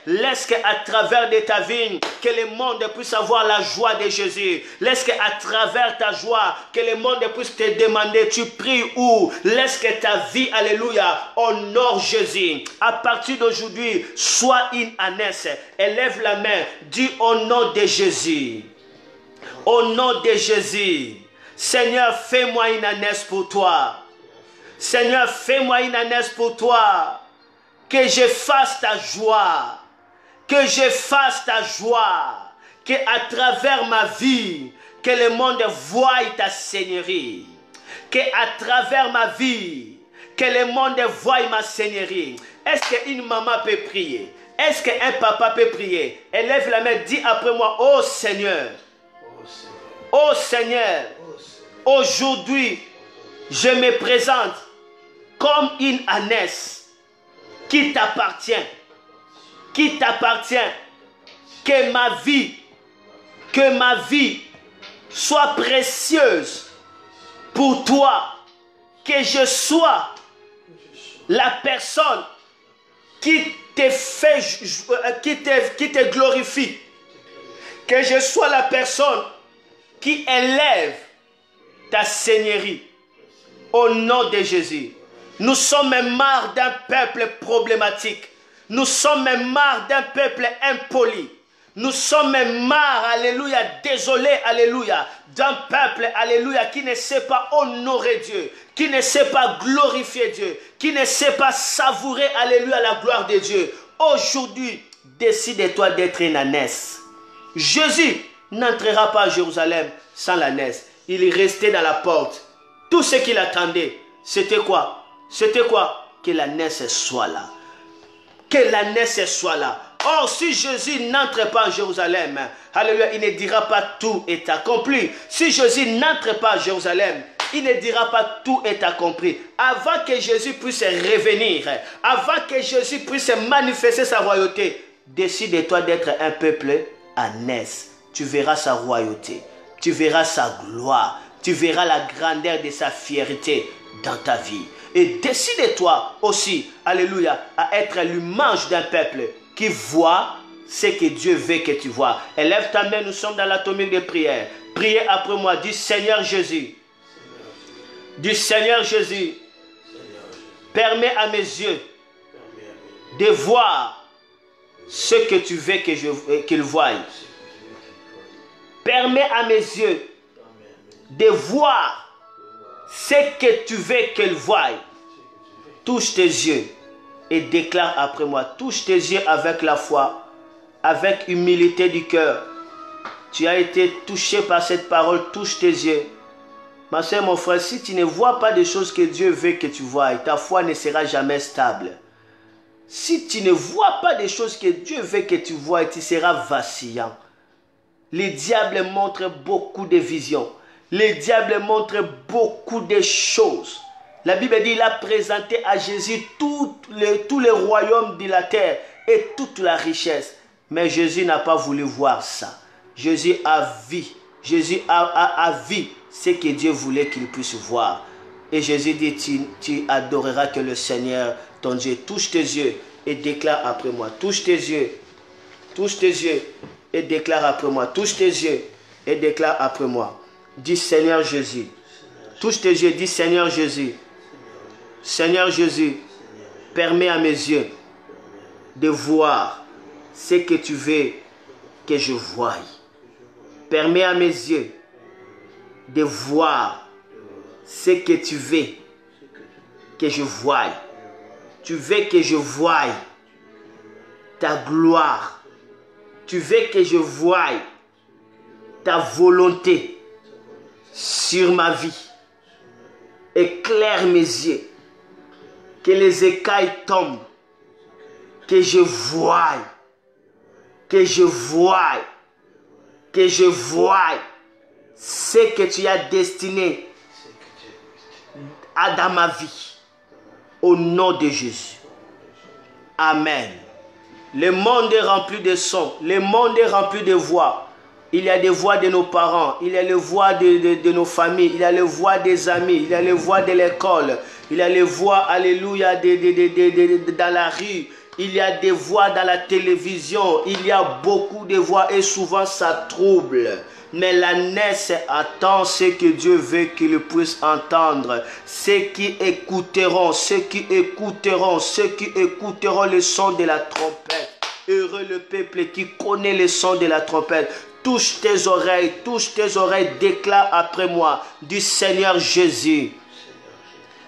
laisse qu'à travers de ta vie, que le monde puisse avoir la joie de Jésus. Laisse qu'à travers ta joie, que le monde puisse te demander, tu pries où? Laisse que ta vie, alléluia, honore Jésus. À partir d'aujourd'hui, sois une ânesse. Élève la main, dis au nom de Jésus. Au nom de Jésus. Seigneur, fais-moi une ânesse pour toi. Seigneur, fais-moi une ânesse pour toi. Que je fasse ta joie. Que je fasse ta joie. Que à travers ma vie, que le monde voie ta seigneurie. Que à travers ma vie, que le monde voie ma seigneurie. Est-ce qu'une maman peut prier? Est-ce qu'un papa peut prier? Élève la main, dis après moi, oh Seigneur. Oh Seigneur, aujourd'hui, je me présente comme une ânesse qui t'appartient. Qui t'appartient. Que ma vie soit précieuse pour toi. Que je sois la personne qui te fait, qui te glorifie. Que je sois la personne qui élève ta seigneurie. Au nom de Jésus. Nous sommes marre d'un peuple problématique. Nous sommes marre d'un peuple impoli. Nous sommes marre, alléluia, désolé, alléluia, d'un peuple, alléluia, qui ne sait pas honorer Dieu, qui ne sait pas glorifier Dieu, qui ne sait pas savourer, alléluia, la gloire de Dieu. Aujourd'hui, décide-toi d'être une ânesse. Jésus n'entrera pas à Jérusalem sans l'ânesse. Il restait dans la porte. Tout ce qu'il attendait, c'était quoi? C'était quoi? Que l'ânesse soit là. Que l'ânesse soit là. Or, si Jésus n'entre pas à Jérusalem, alléluia, il ne dira pas tout est accompli. Si Jésus n'entre pas à Jérusalem, il ne dira pas tout est accompli. Avant que Jésus puisse revenir, avant que Jésus puisse manifester sa royauté, décide-toi d'être un peuple ânesse. Tu verras sa royauté, tu verras sa gloire, tu verras la grandeur de sa fierté dans ta vie. Et décide-toi aussi, alléluia, à être l'image d'un peuple qui voit ce que Dieu veut que tu vois. Élève ta main, nous sommes dans l'atomique de prière. Priez après moi, dis Seigneur Jésus. Dis Seigneur Jésus, permets à mes yeux de voir ce que tu veux qu'ils voient. Permets à mes yeux de voir ce que tu veux qu'ils voient. Touche tes yeux et déclare après moi. Touche tes yeux avec la foi, avec humilité du cœur. Tu as été touché par cette parole. Touche tes yeux. Ma soeur, mon frère, si tu ne vois pas des choses que Dieu veut que tu vois, ta foi ne sera jamais stable. Si tu ne vois pas des choses que Dieu veut que tu vois, tu seras vacillant. Le diable montre beaucoup de visions. Le diable montre beaucoup de choses. La Bible dit, il a présenté à Jésus tous les royaumes de la terre et toute la richesse. Mais Jésus n'a pas voulu voir ça. Jésus a vu. Jésus a vu ce que Dieu voulait qu'il puisse voir. Et Jésus dit, tu adoreras que le Seigneur, ton Dieu, touche tes yeux et déclare après moi. Touche tes yeux. Touche tes yeux et déclare après moi. Touche tes yeux et déclare après moi. Dis Seigneur Jésus. Touche tes yeux, dis Seigneur Jésus. Seigneur Jésus, permets à mes yeux de voir ce que tu veux que je voie. Permets à mes yeux de voir ce que tu veux que je voie. Tu veux que je voie ta gloire. Tu veux que je voie ta volonté sur ma vie. Éclaire mes yeux. Que les écailles tombent. Que je voie. Que je voie. Que je voie ce que tu as destiné dans ma vie. Au nom de Jésus. Amen. Le monde est rempli de sons. Le monde est rempli de voix. Il y a des voix de nos parents. Il y a les voix de nos familles. Il y a les voix des amis. Il y a les voix de l'école. Il y a les voix, alléluia, dans la rue. Il y a des voix dans la télévision. Il y a beaucoup de voix et souvent ça trouble. Mais la naisse attend ce que Dieu veut qu'ils puissent entendre. Ceux qui écouteront le son de la trompette. Heureux le peuple qui connaît le son de la trompette. Touche tes oreilles, déclare après moi du Seigneur Jésus.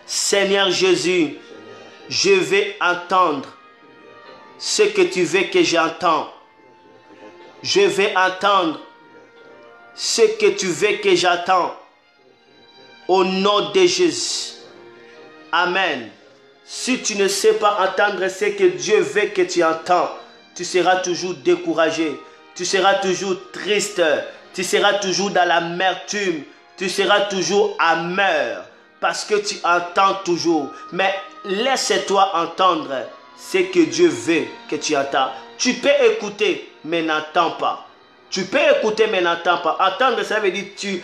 Seigneur Jésus, je vais entendre ce que tu veux que j'entende. Je vais entendre ce que tu veux que j'attende. Au nom de Jésus. Amen. Si tu ne sais pas entendre ce que Dieu veut que tu entends, tu seras toujours découragé. Tu seras toujours triste. Tu seras toujours dans l'amertume. Tu seras toujours amer. Parce que tu entends toujours. Mais laisse-toi entendre ce que Dieu veut que tu entends. Tu peux écouter, mais n'entends pas. Tu peux écouter, mais n'entends pas. Entendre, ça veut dire tu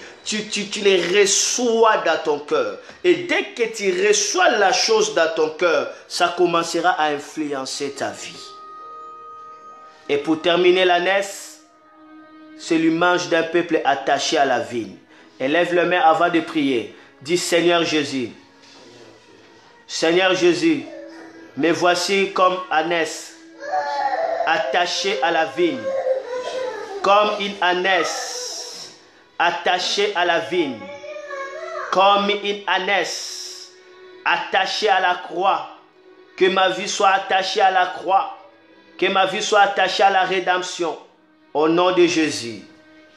les reçois dans ton cœur. Et dès que tu reçois la chose dans ton cœur, ça commencera à influencer ta vie. Et pour terminer la naisse, c'est l'image d'un peuple attaché à la vigne. Élève les mains avant de prier. Dis Seigneur Jésus. Seigneur Jésus, me voici comme ânesse, attaché à la vigne. Comme une ânesse, attachée à la vigne. Comme une ânesse, attachée à la croix. Que ma vie soit attachée à la croix. Que ma vie soit attachée à la rédemption. Au nom de Jésus.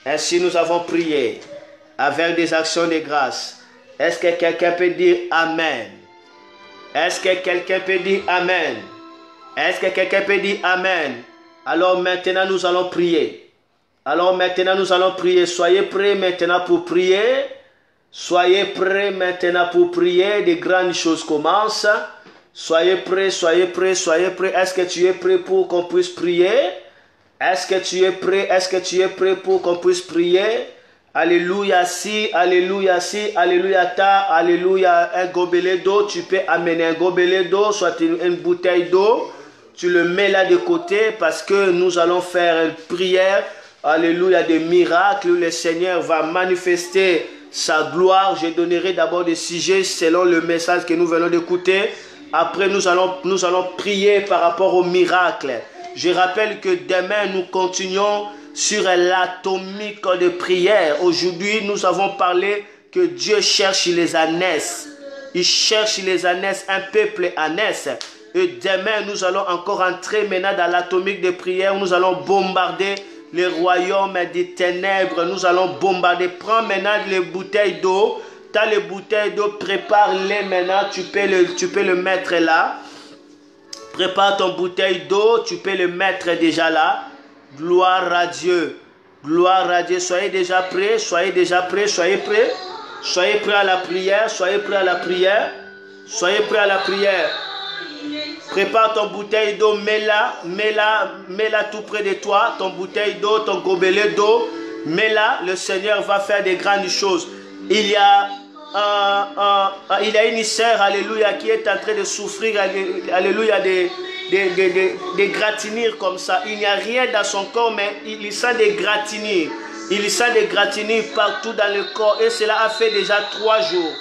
Ainsi nous avons prié avec des actions de grâce. Est-ce que quelqu'un peut dire Amen? Est-ce que quelqu'un peut dire Amen? Est-ce que quelqu'un peut dire Amen? Alors maintenant nous allons prier. Alors maintenant nous allons prier. Soyez prêts maintenant pour prier. Soyez prêts maintenant pour prier. De grandes choses commencent. Soyez prêts, soyez prêts, soyez prêts. Est-ce que tu es prêt pour qu'on puisse prier? Est-ce que tu es prêt? Est-ce que tu es prêt pour qu'on puisse prier? Alléluia, si, alléluia, si, alléluia, ta, alléluia. Un gobelet d'eau, tu peux amener un gobelet d'eau, soit une bouteille d'eau. Tu le mets là de côté parce que nous allons faire une prière. Alléluia, des miracles où le Seigneur va manifester sa gloire. Je donnerai d'abord des sujets selon le message que nous venons d'écouter. Après, nous allons prier par rapport au miracle. Je rappelle que demain, nous continuons sur l'atomique de prière. Aujourd'hui, nous avons parlé que Dieu cherche les ânesses. Il cherche les ânesses, un peuple ânesse. Et demain, nous allons encore entrer maintenant dans l'atomique de prière. Nous allons bombarder les royaumes des ténèbres. Nous allons bombarder. Prends maintenant les bouteilles d'eau. Tu as les bouteilles d'eau, prépare-les maintenant. Tu peux le mettre là. Prépare ton bouteille d'eau. Tu peux le mettre déjà là. Gloire à Dieu. Gloire à Dieu. Soyez déjà prêts. Soyez déjà prêts. Soyez prêts. Soyez prêts à la prière. Soyez prêts à la prière. Soyez prêts à la prière. Prépare ton bouteille d'eau, mets-la tout près de toi, ton bouteille d'eau, ton gobelet d'eau, mets-la, le Seigneur va faire des grandes choses. Il y a une sœur, alléluia, qui est en train de souffrir, alléluia, des gratinures comme ça. Il n'y a rien dans son corps, mais il sent des gratinures. Il sent des gratinures partout dans le corps et cela a fait déjà 3 jours.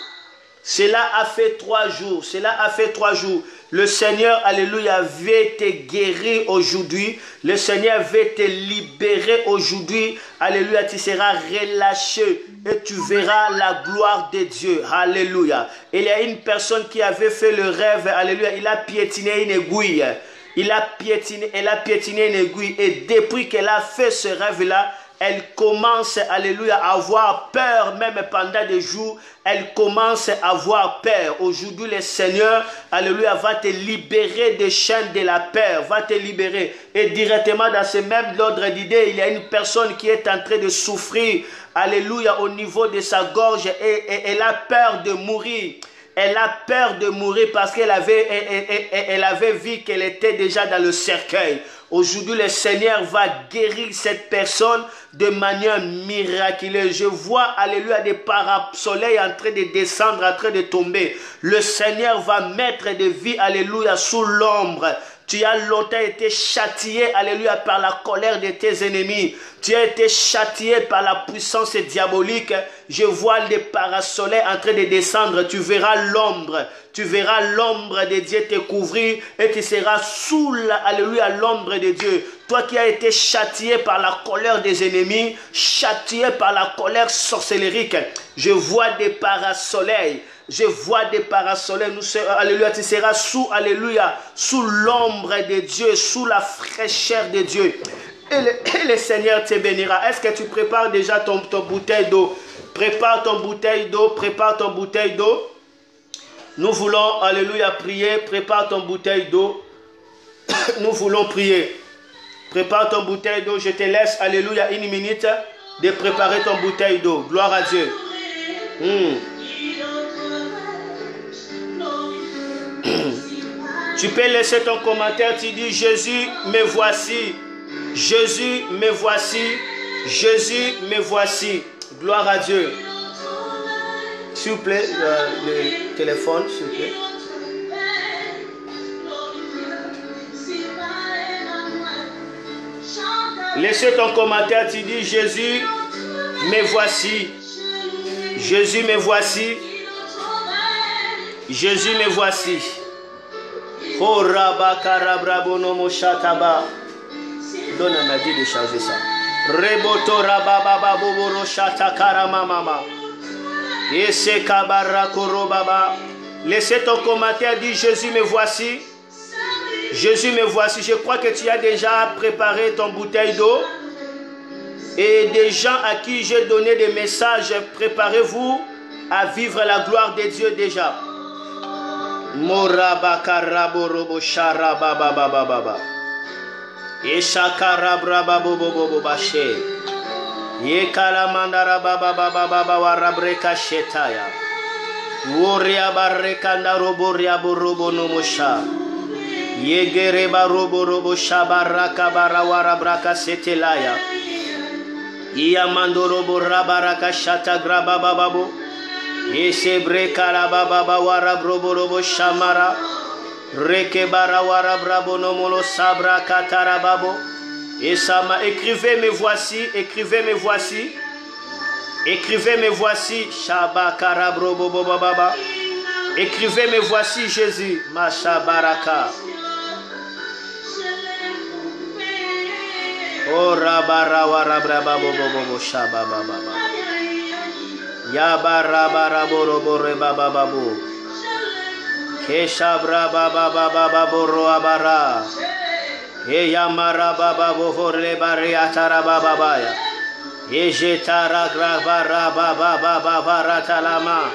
Cela a fait 3 jours. Cela a fait 3 jours. Le Seigneur, alléluia, veut te guérir aujourd'hui. Le Seigneur veut te libérer aujourd'hui. Alléluia, tu seras relâché et tu verras la gloire de Dieu. Alléluia. Il y a une personne qui avait fait le rêve. Alléluia, il a piétiné une aiguille. Elle a piétiné une aiguille. Et depuis qu'elle a fait ce rêve-là, elle commence, alléluia, à avoir peur, même pendant des jours, elle commence à avoir peur. Aujourd'hui, le Seigneur, alléluia, va te libérer des chaînes de la peur, va te libérer. Et directement dans ce même ordre d'idée, il y a une personne qui est en train de souffrir, alléluia, au niveau de sa gorge et elle a peur de mourir. Elle a peur de mourir parce qu'elle avait vu qu'elle était déjà dans le cercueil. Aujourd'hui, le Seigneur va guérir cette personne de manière miraculeuse. Je vois, alléluia, des parasoleils en train de descendre, en train de tomber. Le Seigneur va mettre des vies, alléluia, sous l'ombre. Tu as longtemps été châtié, alléluia, par la colère de tes ennemis. Tu as été châtié par la puissance diabolique. Je vois les parasoleils en train de descendre. Tu verras l'ombre. Tu verras l'ombre de Dieu te couvrir et tu seras sous, alléluia, l'ombre de Dieu. Toi qui as été châtié par la colère des ennemis, châtié par la colère sorcellérique, je vois des parasoleils. Je vois des parasoleils, alléluia, tu seras sous, alléluia, sous l'ombre de Dieu, sous la fraîcheur de Dieu. Et le Seigneur te bénira. Est-ce que tu prépares déjà ton bouteille d'eau? Prépare ton bouteille d'eau, prépare ton bouteille d'eau. Nous voulons, alléluia, prier. Prépare ton bouteille d'eau. Nous voulons prier. Prépare ton bouteille d'eau. Je te laisse, alléluia, 1 minute de préparer ton bouteille d'eau. Gloire à Dieu. Tu peux laisser ton commentaire, tu dis Jésus, me voici. Jésus, me voici. Jésus, me voici. Gloire à Dieu. S'il vous plaît, le téléphone, s'il vous plaît. Laissez ton commentaire, tu dis Jésus, me voici. Jésus, me voici. Jésus, me voici. Oh Rabba Karabrabono Moshataba. Donne un avis de changer ça. Reboto Rababa Boboro Shata Karamama. Ese Kabara Korobaba. Laissez ton commentaire, dit Jésus, me voici. Jésus, me voici. Je crois que tu as déjà préparé ton bouteille d'eau. Et des gens à qui j'ai donné des messages, préparez-vous à vivre la gloire de Dieu déjà. Moraba karaborobo sharaba baba baba. Eshakara braba bobo bobo bashe. Yekala mandara baba baba baba warabreka shetaya. Woria barreka naroboria borobo no mosha. Yegere barobo robo shabaraka barawara braka setelaya. Iyamandorobo rabaraka shata graba bababo. Yesebre karababa wara broborobo shamara. Reke barawara brabo nomolo sabra katarababo. Esama, écrivez me voici, écrivez me voici. Écrivez me voici, Shaba karabrobo baba. Écrivez me voici Jésus, Mashabaraka. Oh rabara wara braba bobo shaba baba. Yabara bara boro baba babu. Keshabra baba baba boro abara. Eyamara baba bovore bari atara baba baya. Ejetara grabara baba baba varatalama.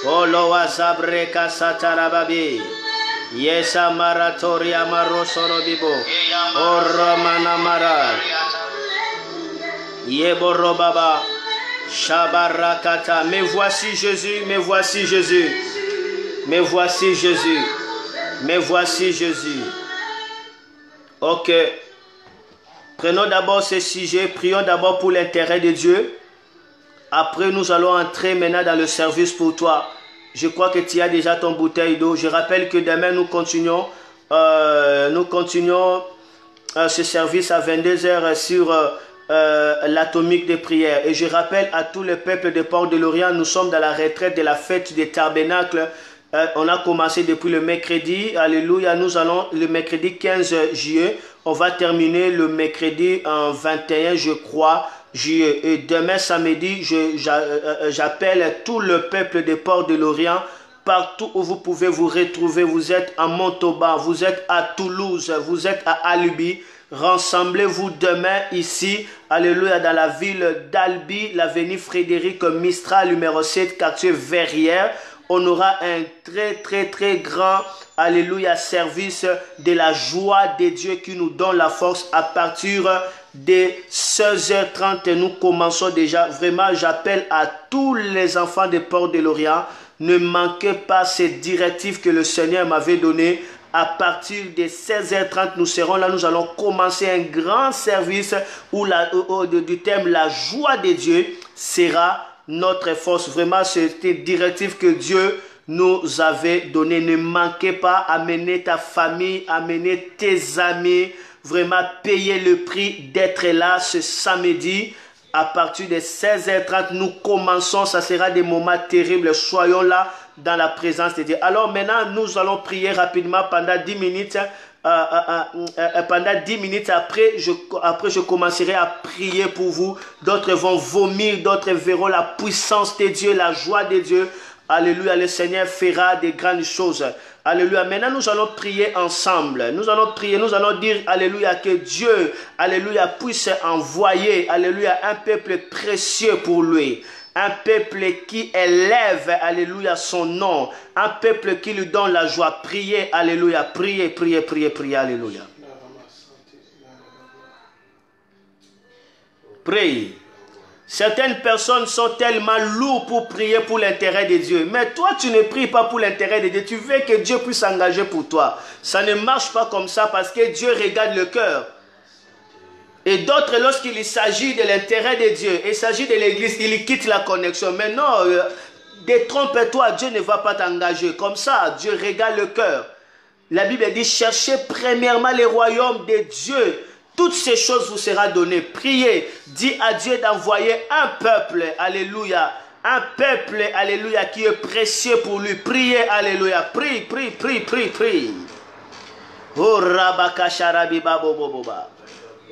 Olo wasabre kasatara babi. Yesa maratoria marosoro bibo. Oromana mara. Yeboro baba. Shabarakata. Me voici Jésus, me voici Jésus. Me voici Jésus. Me voici Jésus. Ok. Prenons d'abord ce sujet. Prions d'abord pour l'intérêt de Dieu. Après, nous allons entrer maintenant dans le service pour toi. Je crois que tu as déjà ton bouteille d'eau. Je rappelle que demain, nous continuons ce service à 22h sur l'atomique de prière. Et je rappelle à tout le peuple de Port-de-Lorient, nous sommes dans la retraite de la fête des tabernacles. On a commencé depuis le mercredi. Alléluia. Nous allons le mercredi 15 juillet. On va terminer le mercredi en 21, je crois, juillet. Et demain samedi, j'appelle tout le peuple de Port-de-Lorient. Partout où vous pouvez vous retrouver. Vous êtes à Montauban, vous êtes à Toulouse, vous êtes à Albi. rassemblez-vous demain ici, alléluia, dans la ville d'Albi, l'avenue Frédéric Mistral, numéro 7, quartier Verrières. On aura un très grand, alléluia, service de la joie de Dieu qui nous donne la force à partir de 16h30. Nous commençons déjà. Vraiment, j'appelle à tous les enfants des Ports de l'Orient. Ne manquez pas ces directives que le Seigneur m'avait données. À partir de 16h30, nous serons là. Nous allons commencer un grand service où du thème la joie de Dieu sera notre force. Vraiment, c'est une directive que Dieu nous avait donnée. Ne manquez pas, amener ta famille, amener tes amis. Vraiment, payer le prix d'être là ce samedi. À partir de 16h30, nous commençons. Ça sera des moments terribles. Soyons là dans la présence de Dieu. Alors maintenant, nous allons prier rapidement pendant 10 minutes. Pendant 10 minutes après, je commencerai à prier pour vous. D'autres vont vomir, d'autres verront la puissance de Dieu, la joie de Dieu. Alléluia, le Seigneur fera de grandes choses. Alléluia, maintenant nous allons prier ensemble. Nous allons prier, nous allons dire, alléluia, que Dieu, alléluia, puisse envoyer, alléluia, un peuple précieux pour lui. Un peuple qui élève, alléluia, son nom. Un peuple qui lui donne la joie. Priez, alléluia. Priez, priez, priez, priez, alléluia. Priez. Certaines personnes sont tellement lourdes pour prier pour l'intérêt de Dieu. Mais toi, tu ne pries pas pour l'intérêt de Dieu. Tu veux que Dieu puisse s'engager pour toi. Ça ne marche pas comme ça parce que Dieu regarde le cœur. Et d'autres, lorsqu'il s'agit de l'intérêt de Dieu, il s'agit de l'église, il quitte la connexion. Mais non, détrompe-toi, Dieu ne va pas t'engager. Comme ça, Dieu regarde le cœur. La Bible dit, cherchez premièrement les royaumes de Dieu. Toutes ces choses vous seront données. Priez, dis à Dieu d'envoyer un peuple, alléluia. Un peuple, alléluia, qui est précieux pour lui. Priez, alléluia. Prie, prie, prie, prie, prie. Oh, Rabakasharabi Baboboba.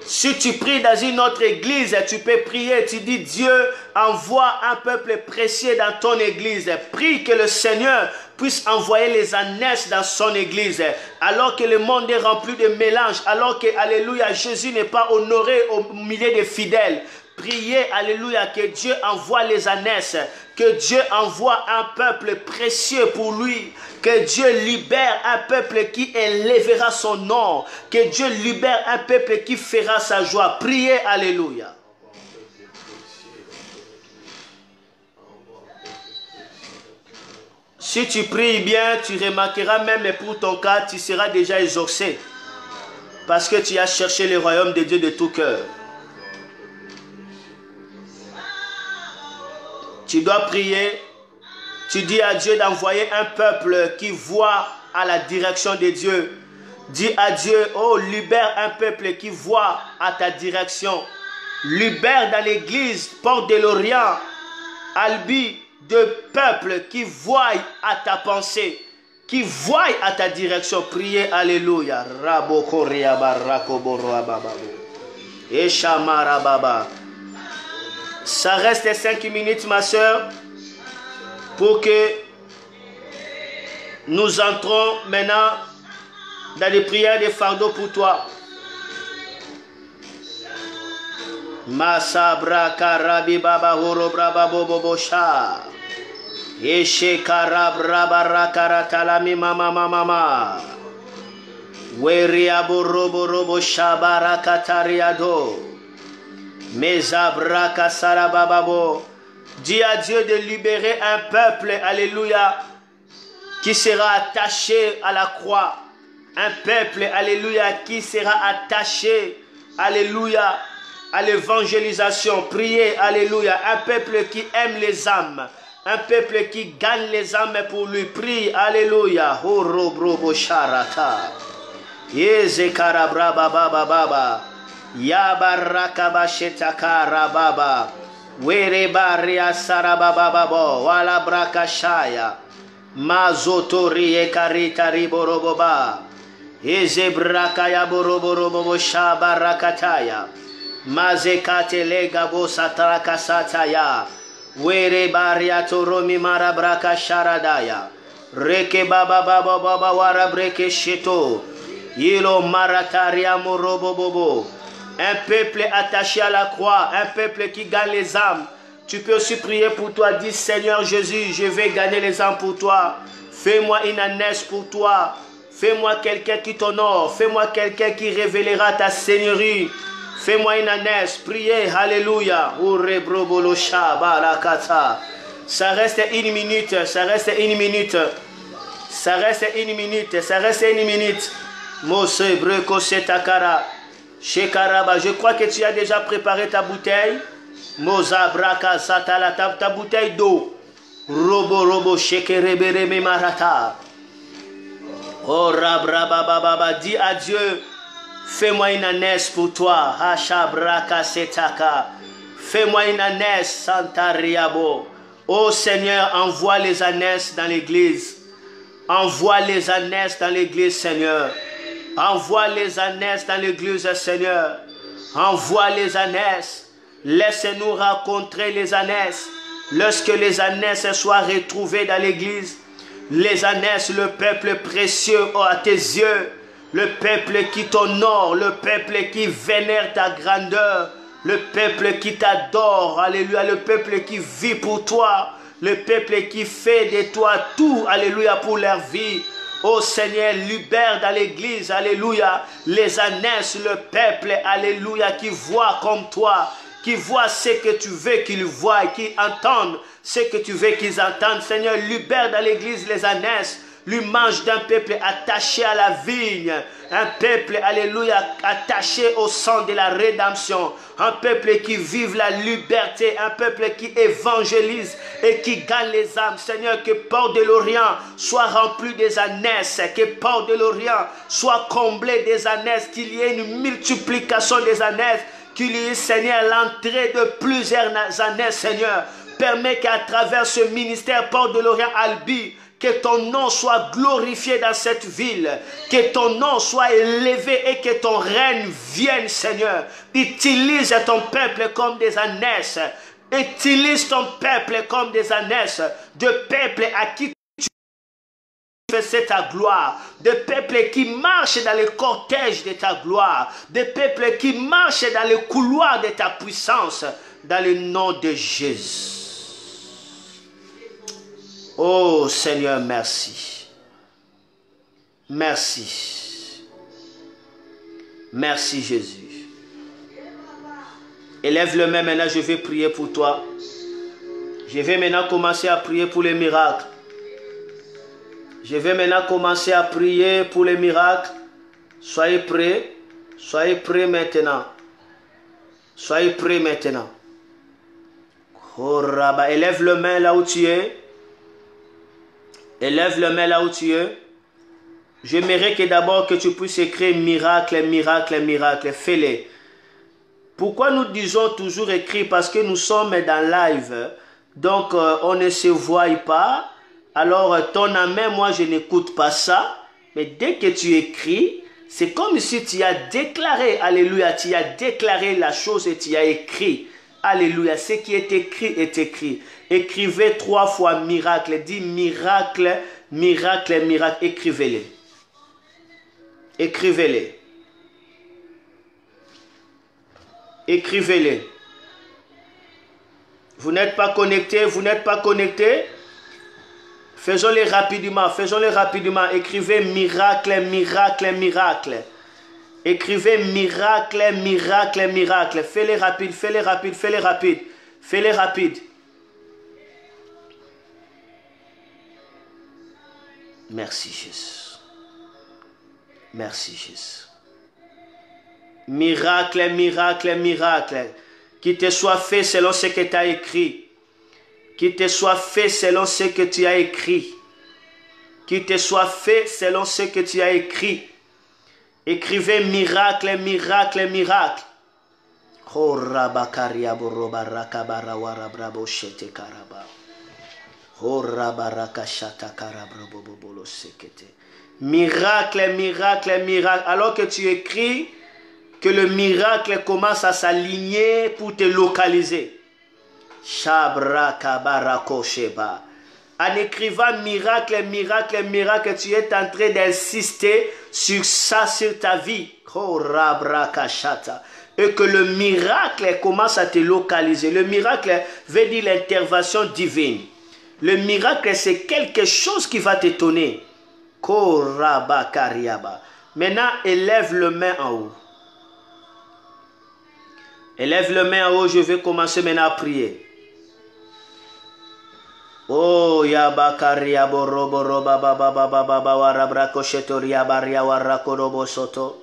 Si tu pries dans une autre église, tu peux prier, tu dis Dieu envoie un peuple précieux dans ton église. Prie que le Seigneur puisse envoyer les ânesses dans son église. Alors que le monde est rempli de mélange, alors que, alléluia, Jésus n'est pas honoré au milieu des fidèles. Priez, alléluia, que Dieu envoie les ânesses, que Dieu envoie un peuple précieux pour lui, que Dieu libère un peuple qui élèvera son nom, que Dieu libère un peuple qui fera sa joie. Priez, alléluia. Si tu pries bien, tu remarqueras même pour ton cas, tu seras déjà exaucé, parce que tu as cherché le royaume de Dieu de tout cœur. Tu dois prier, tu dis à Dieu d'envoyer un peuple qui voit à la direction de Dieu. Dis à Dieu, oh, libère un peuple qui voit à ta direction. Libère dans l'église, Porte de l'Orient, Albi, de peuples qui voient à ta pensée, qui voient à ta direction. Priez, alléluia. Ça reste 5 minutes, ma soeur, pour que nous entrons maintenant dans les prières de fardeau pour toi. Masabra karabi baba horo braba bobo bosha. Eshe karabra barakara talami mama mama. Weria borobo robo shabara katariado. Mezabraka sarabababo. Dis à Dieu de libérer un peuple, alléluia, qui sera attaché à la croix. Un peuple, alléluia, qui sera attaché, alléluia, à l'évangélisation. Priez, alléluia. Un peuple qui aime les âmes. Un peuple qui gagne les âmes pour lui. Prie, alléluia. Horobrobo sharata. Yezekarabra baba baba. Yabaraka shetakara baba. Were baria sarababa babo. Wala brakashaya. Mazotori ekarita riboroboba. Ezebraka yaboroborobo shabarakataya. Mazekate legabo satraka sataya. Were baria toromi marabraka sharadaya. Reke baba baba baba wara breke shito. Yelo marataria morobobobo. Un peuple attaché à la croix, un peuple qui gagne les âmes. Tu peux aussi prier pour toi. Dis Seigneur Jésus, je vais gagner les âmes pour toi. Fais-moi une ânesse pour toi. Fais-moi quelqu'un qui t'honore. Fais-moi quelqu'un qui révélera ta seigneurie. Fais-moi une ânesse. Priez. Alléluia. Ça reste une minute. Ça reste une minute. Ça reste une minute. Ça reste une minute. Mose breko setakara. Shekaraba. Je crois que tu as déjà préparé ta bouteille. Moza braka satala. Ta bouteille d'eau. Robo shekerebereme marata. Oh rabrabababa. Dis à Dieu. Fais-moi une ânesse pour toi. Hashabraka setaka. Fais-moi une ânesse, Santa Riabo. Oh Seigneur, envoie les ânesses dans l'église. Envoie les ânesses dans l'église, Seigneur. Envoie les ânesses dans l'église, Seigneur. Envoie les ânesses. Laisse-nous rencontrer les ânesses. Lorsque les ânesses soient retrouvées dans l'église, les ânesses, le peuple précieux à tes yeux, le peuple qui t'honore, le peuple qui vénère ta grandeur, le peuple qui t'adore, alléluia, le peuple qui vit pour toi, le peuple qui fait de toi tout, alléluia, pour leur vie. Oh Seigneur, libère dans l'église, alléluia, les ânesses, le peuple, alléluia, qui voit comme toi, qui voit ce que tu veux qu'ils voient, et qui entendent ce que tu veux qu'ils entendent. Seigneur, libère dans l'église les ânesses, l'image d'un peuple attaché à la vigne, un peuple, alléluia, attaché au sang de la rédemption, un peuple qui vive la liberté, un peuple qui évangélise et qui gagne les âmes. Seigneur, que Port de l'Orient soit rempli des ânesses, que Port de l'Orient soit comblé des ânesses, qu'il y ait une multiplication des ânesses, qu'il y ait, Seigneur, l'entrée de plusieurs ânesses, Seigneur. Permets qu'à travers ce ministère Port de l'Orient Albi, que ton nom soit glorifié dans cette ville, que ton nom soit élevé et que ton règne vienne, Seigneur. Utilise ton peuple comme des ânesses. Utilise ton peuple comme des ânesses, de peuple à qui tu fais ta gloire, de peuple qui marche dans le cortège de ta gloire, de peuple qui marche dans le couloir de ta puissance, dans le nom de Jésus. Oh Seigneur, merci. Merci. Merci Jésus. Élève le main maintenant, je vais prier pour toi. Je vais maintenant commencer à prier pour les miracles. Je vais maintenant commencer à prier pour les miracles. Soyez prêts. Soyez prêts maintenant. Soyez prêts maintenant. Oh Rabba, élève le main là où tu es. Élève le main là où tu es. J'aimerais que d'abord que tu puisses écrire miracle, miracle, miracle. Fais-les. Pourquoi nous disons toujours écrire? Parce que nous sommes dans live. Donc on ne se voit pas. Alors ton amen, moi je n'écoute pas ça. Mais dès que tu écris, c'est comme si tu as déclaré, alléluia, tu as déclaré la chose et tu as écrit. Alléluia, ce qui est écrit est écrit. Écrivez 3 fois miracle. Dis miracle, miracle, miracle. Écrivez-les. Écrivez-les. Écrivez-les. Vous n'êtes pas connecté, vous n'êtes pas connecté. Faisons-les rapidement, faisons-les rapidement. Écrivez miracle, miracle, miracle. Écrivez miracle, miracle, miracle. Fais-les rapides, fais-les rapides, fais-les rapides. Fais-les rapides. Merci Jésus. Merci Jésus. Miracle, miracle, miracle. Qu'il te soit fait selon ce que tu as écrit. Qu'il te soit fait selon ce que tu as écrit. Qu'il te soit fait selon ce que tu as écrit. Écrivez miracle, miracle, miracle. Oh rabakaria boroba rakabara warabrabo shete karaba. Oh rabaraka shata karabro bolo sekete. Miracle, miracle, miracle. Alors que tu écris, que le miracle commence à s'aligner pour te localiser. Shabra kabara kosheba. En écrivant miracle, miracle, miracle, tu es en train d'insister sur ça, sur ta vie. Et que le miracle commence à te localiser. Le miracle veut dire l'intervention divine. Le miracle, c'est quelque chose qui va t'étonner. Maintenant, élève le main en haut. Élève le main en haut, je vais commencer maintenant à prier. Oh yabakaria borobo roba baba baba baba warabra koshetoria baria warakorobo soto.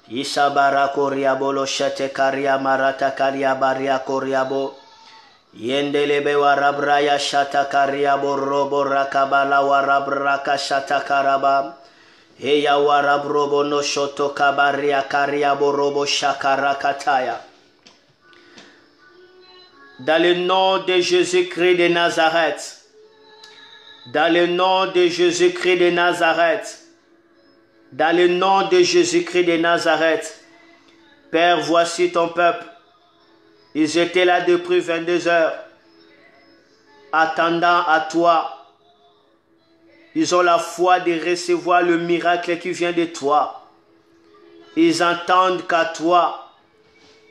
Isabara koria bolo shete karia marata karia baria koriabo. Yendelebe warabraya shata karia borobo rakabala warabraka shata karaba. Heya warabrobo no shoto kabaria karia borobo shakarakataya. Dans le nom de Jésus-Christ de Nazareth, dans le nom de Jésus-Christ de Nazareth, dans le nom de Jésus-Christ de Nazareth, Père, voici ton peuple. Ils étaient là depuis 22 heures, attendant à toi. Ils ont la foi de recevoir le miracle qui vient de toi. Ils entendent qu'à toi,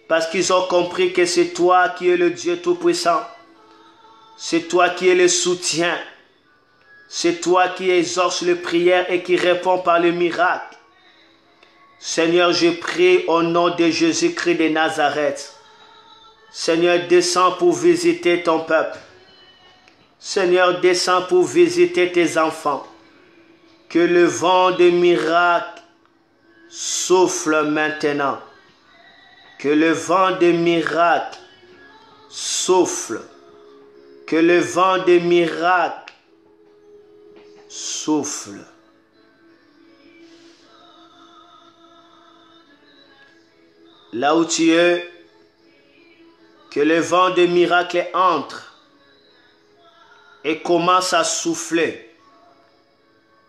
parce qu'ils ont compris que c'est toi qui es le Dieu Tout-Puissant. C'est toi qui es le soutien. C'est toi qui exauce les prières et qui répond par le miracle. Seigneur, je prie au nom de Jésus-Christ de Nazareth. Seigneur, descends pour visiter ton peuple. Seigneur, descends pour visiter tes enfants. Que le vent de miracle souffle maintenant. Que le vent de miracle souffle. Que le vent de miracle souffle. Là où tu es, que le vent de miracle entre et commence à souffler.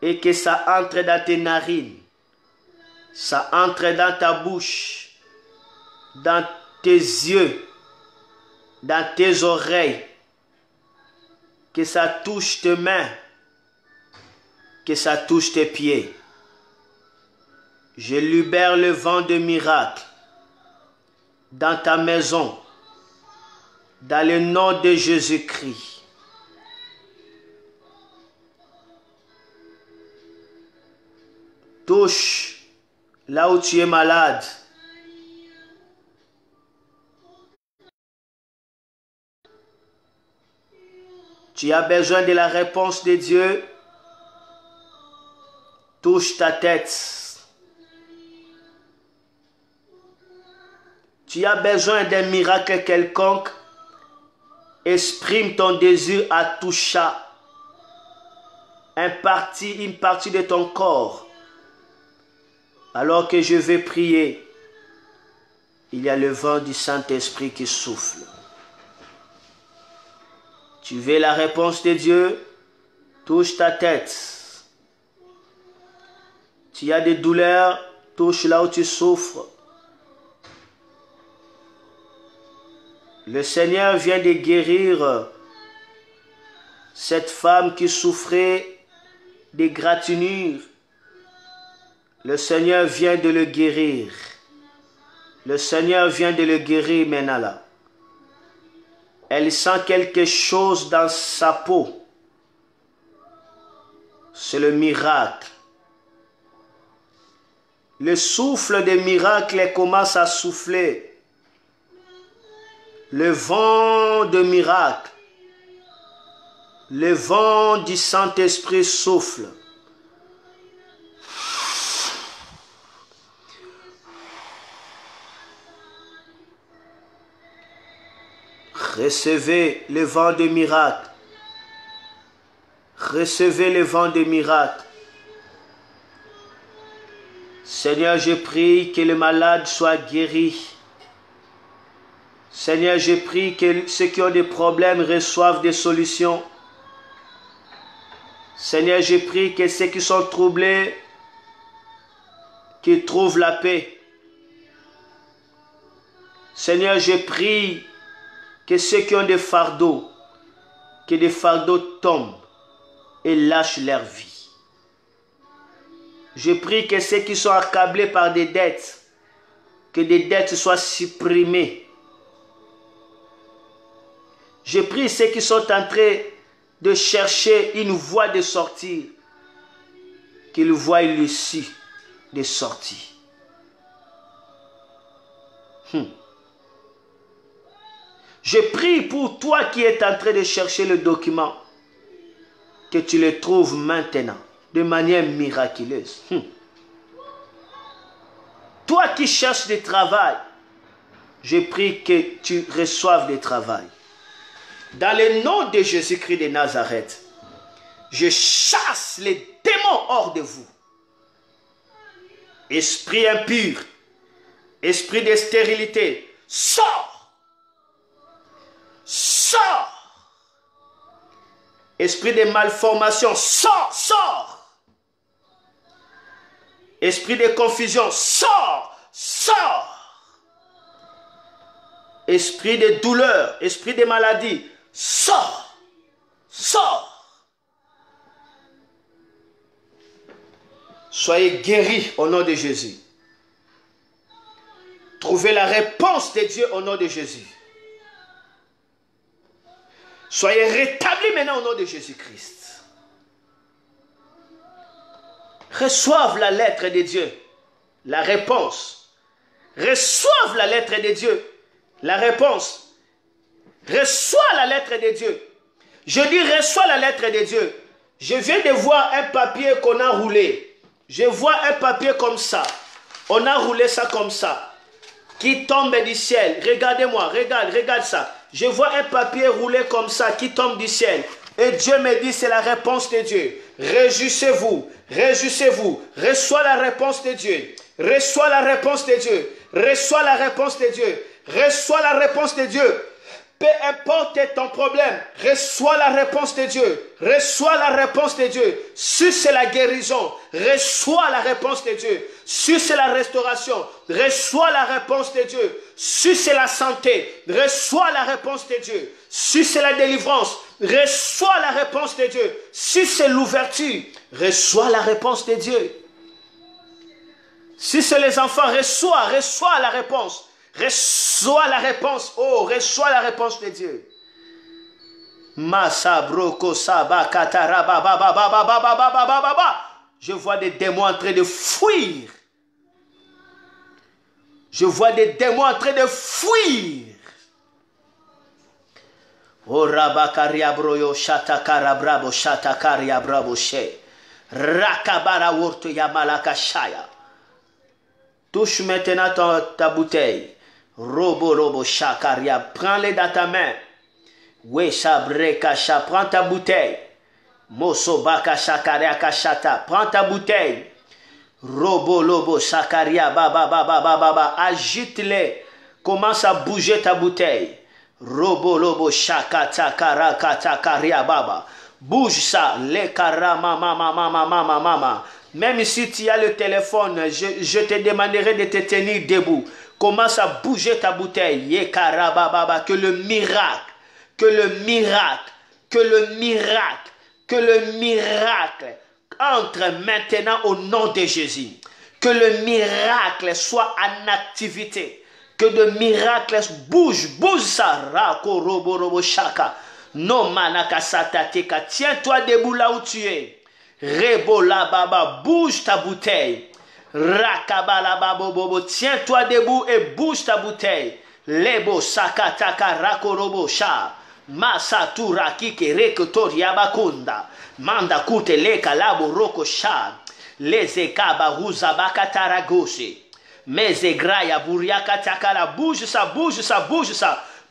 Et que ça entre dans tes narines. Ça entre dans ta bouche. Dans tes yeux, dans tes oreilles, que ça touche tes mains, que ça touche tes pieds. Je libère le vent de miracle dans ta maison, dans le nom de Jésus-Christ. Touche là où tu es malade. Tu as besoin de la réponse de Dieu. Touche ta tête. Tu as besoin d'un miracle quelconque. Exprime ton désir à toucher une partie de ton corps. Alors que je vais prier, il y a le vent du Saint-Esprit qui souffle. Tu veux la réponse de Dieu? Touche ta tête. Tu as des douleurs? Touche là où tu souffres. Le Seigneur vient de guérir cette femme qui souffrait d'égratignures. Le Seigneur vient de le guérir. Le Seigneur vient de le guérir maintenant là. Elle sent quelque chose dans sa peau. C'est le miracle. Le souffle des miracles commence à souffler. Le vent de miracle. Le vent du Saint-Esprit souffle. Recevez le vent de miracle. Recevez le vent de miracle. Seigneur, je prie que les malades soient guéris. Seigneur, je prie que ceux qui ont des problèmes reçoivent des solutions. Seigneur, je prie que ceux qui sont troublés, qu'ils trouvent la paix. Seigneur, je prie que ceux qui ont des fardeaux, que des fardeaux tombent et lâchent leur vie. Je prie que ceux qui sont accablés par des dettes, que des dettes soient supprimées. Je prie ceux qui sont en train de chercher une voie de sortir, qu'ils voient l'issue de sortie. Je prie pour toi qui es en train de chercher le document, que tu le trouves maintenant, de manière miraculeuse. Toi qui cherches du travail, je prie que tu reçoives du travail. Dans le nom de Jésus-Christ de Nazareth, je chasse les démons hors de vous. Esprit impur, esprit de stérilité, sors! Sors! Esprit de malformation, sors! Sors! Esprit de confusion, sors! Sors! Esprit de douleur, esprit de maladie, sors! Sors! Soyez guéris au nom de Jésus. Trouvez la réponse de Dieu au nom de Jésus. Soyez rétablis maintenant au nom de Jésus-Christ. Reçoivent la lettre de Dieu, la réponse. Reçoivent la lettre de Dieu, la réponse. Reçois la lettre de Dieu. Je dis reçois la lettre de Dieu. Je viens de voir un papier qu'on a roulé. Je vois un papier comme ça. On a roulé ça comme ça. Qui tombe du ciel. Regardez-moi, regarde ça. Je vois un papier roulé comme ça qui tombe du ciel. Et Dieu me dit c'est la réponse de Dieu. Réjouissez-vous, réjouissez-vous. Reçois la réponse de Dieu. Reçois la réponse de Dieu. Reçois la réponse de Dieu. Reçois la réponse de Dieu. Peu importe ton problème, reçois la réponse de Dieu. Reçois la réponse de Dieu. Si c'est la guérison, reçois la réponse de Dieu. Si c'est la restauration, reçois la réponse de Dieu. Si c'est la santé, reçois la réponse de Dieu. Si c'est la délivrance, reçois la réponse de Dieu. Si c'est l'ouverture, reçois la réponse de Dieu. Si c'est les enfants, reçois la réponse. Reçois la réponse. Oh, reçois la réponse de Dieu. Je vois des démons en train de fuir. Je vois des démons en train de fuir. Oh, rabakaria broyo shatakara brabo shatakaria brabo she. Rakabara wurtu yamalaka shaya. Touche maintenant ta bouteille. Robo shakaria. Prends-les dans ta main. Weshabreka, prends ta bouteille. Mosobaka shakaria kashata. Prends ta bouteille. Robo shakaria baba. Agite-les. Commence à bouger ta bouteille. Robo shakata karakata karia baba. Bouge ça. Le karama mama. Même si tu as le téléphone, je te demanderai de te tenir debout. Commence à bouger ta bouteille. Que le miracle entre maintenant au nom de Jésus. Que le miracle soit en activité. Que le miracle bouge ça. Rako robo shaka. No manaka satateka. Tiens-toi debout là où tu es. Rebola baba, bouge ta bouteille. Rakabala babo bobo, tiens-toi debout et bouge ta bouteille. Lebo sakataka rakorobo sha. Masatura kike rekotoria bakunda. Manda kute leka labo roko sha. Lezekaba ruzabaka taragose. Mezegraya buriaka takala. Bouge ça.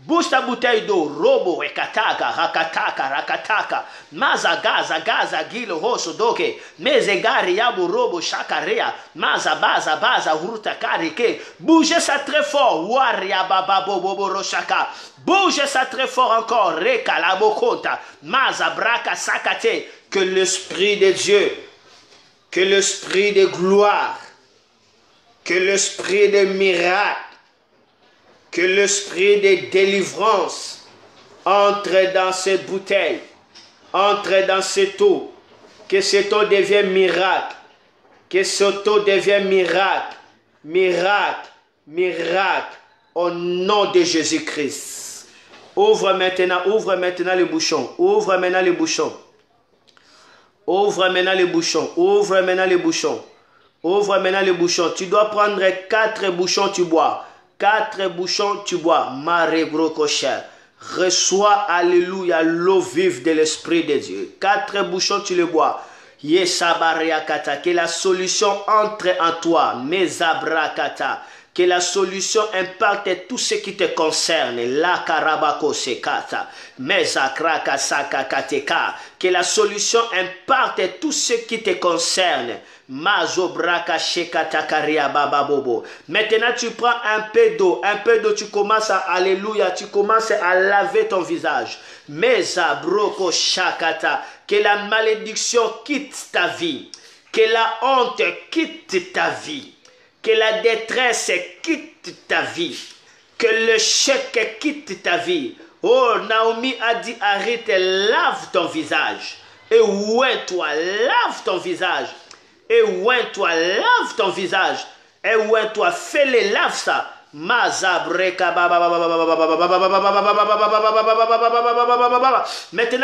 Bouge ta bouteille d'eau, robo, rekataka, rakataka, maza, gaza, gilo, hoso, doke, mezegari, yabu, robo, shakaria, maza, baza, huruta, karike, bougez ça très fort, waria, baba, bobo, roshaka, bougez ça très fort encore, reka, la bokota, maza, braka, sakate, que l'Esprit de Dieu, que l'Esprit de gloire, que l'Esprit de miracle, que l'esprit de délivrance, entre dans cette bouteille, entre dans cette eau, que cette eau devienne miracle, que cette eau devienne miracle, miracle, miracle, au nom de Jésus-Christ. Ouvre maintenant le bouchon, ouvre maintenant le bouchon, ouvre maintenant le bouchon, ouvre maintenant le bouchon, ouvre maintenant le bouchon. Tu dois prendre 4 bouchons, tu bois. 4 bouchons, tu bois. Marie Brococher. Reçois, alléluia, l'eau vive de l'Esprit de Dieu. 4 bouchons, tu le bois. Yesabariakata. Que la solution entre en toi. Mesabrakata. Que la solution impacte tout ce qui te concerne. La karabako sekata. Mezakraka sakakateka. Que la solution impacte tout ce qui te concerne. Mazobraka shekatakaria bababobo. Maintenant tu prends un peu d'eau, tu commences à, alléluia, tu commences à laver ton visage. Mezabroko shakata. Que la malédiction quitte ta vie. Que la honte quitte ta vie. Que la détresse quitte ta vie. Que le chèque quitte ta vie. Oh, Naomi a dit, arrête, lave ton visage. Et ouin-toi, lave ton visage. Et ouin-toi, lave ton visage. Et ouin-toi, fais-les, lave ça. Maintenant,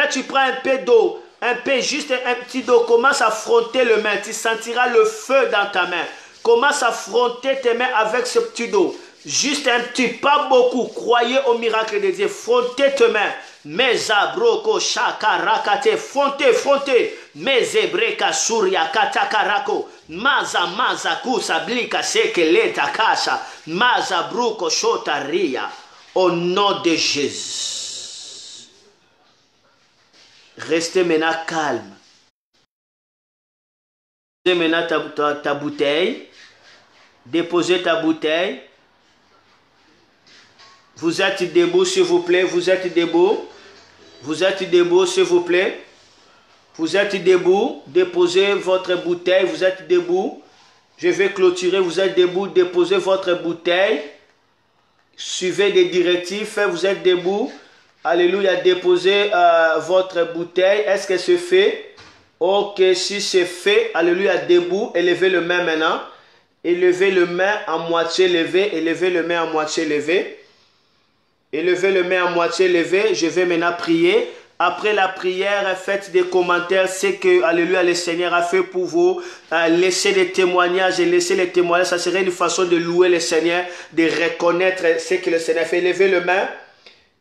tu prends un peu d'eau. Un peu, juste un petit d'eau. Commence à frotter le main. Tu sentiras le feu dans ta main. Commence à frotter tes mains avec ce petit d'eau. Juste un petit, pas beaucoup. Croyez au miracle de Dieu. Frottez tes mains. Mezabroko shakarakate. Frottez. Mezebreka surya katakarako. Maza kusa blika sekele takasha. Mazabruko shotaria. Au nom de Jésus. Restez maintenant calme. Maintenant ta bouteille. Déposez ta bouteille. Vous êtes debout, s'il vous plaît. Vous êtes debout. Vous êtes debout, s'il vous plaît. Vous êtes debout. Déposez votre bouteille. Vous êtes debout. Je vais clôturer. Vous êtes debout. Déposez votre bouteille. Suivez des directives. Vous êtes debout. Alléluia. Déposez votre bouteille. Est-ce que c'est fait? Ok, si c'est fait. Alléluia. Debout. Élevez le main maintenant. Élevez le main à moitié levé. Élevez le main à moitié levé. Élevez le main à moitié levé. Je vais maintenant prier. Après la prière, faites des commentaires. C'est que, alléluia, le Seigneur a fait pour vous. Laissez des témoignages. Et laissez les témoignages. Ça serait une façon de louer le Seigneur. De reconnaître ce que le Seigneur fait. Élevez le main.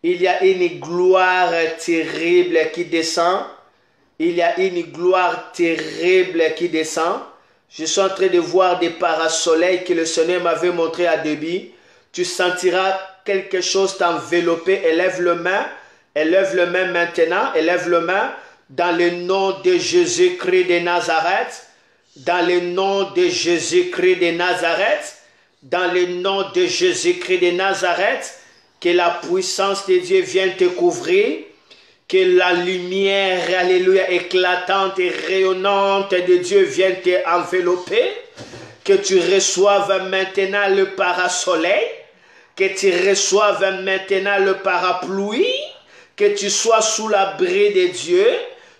Il y a une gloire terrible qui descend. Il y a une gloire terrible qui descend. Je suis en train de voir des parasoleils que le Seigneur m'avait montré à débit. Tu sentiras quelque chose t'envelopper. Élève le main maintenant. Élève le main dans le nom de Jésus-Christ de Nazareth. Dans le nom de Jésus-Christ de Nazareth. Dans le nom de Jésus-Christ de Nazareth. Que la puissance de Dieu vienne te couvrir. Que la lumière, alléluia, éclatante et rayonnante de Dieu vienne t'envelopper. Que tu reçoives maintenant le parasoleil. Que tu reçoives maintenant le parapluie. Que tu sois sous l'abri de Dieu.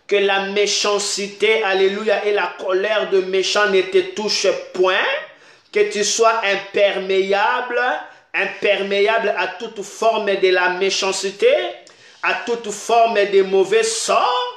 Que la méchanceté, alléluia, et la colère de méchants ne te touchent point. Que tu sois imperméable à toute forme de la méchanceté, à toute forme de mauvais sort.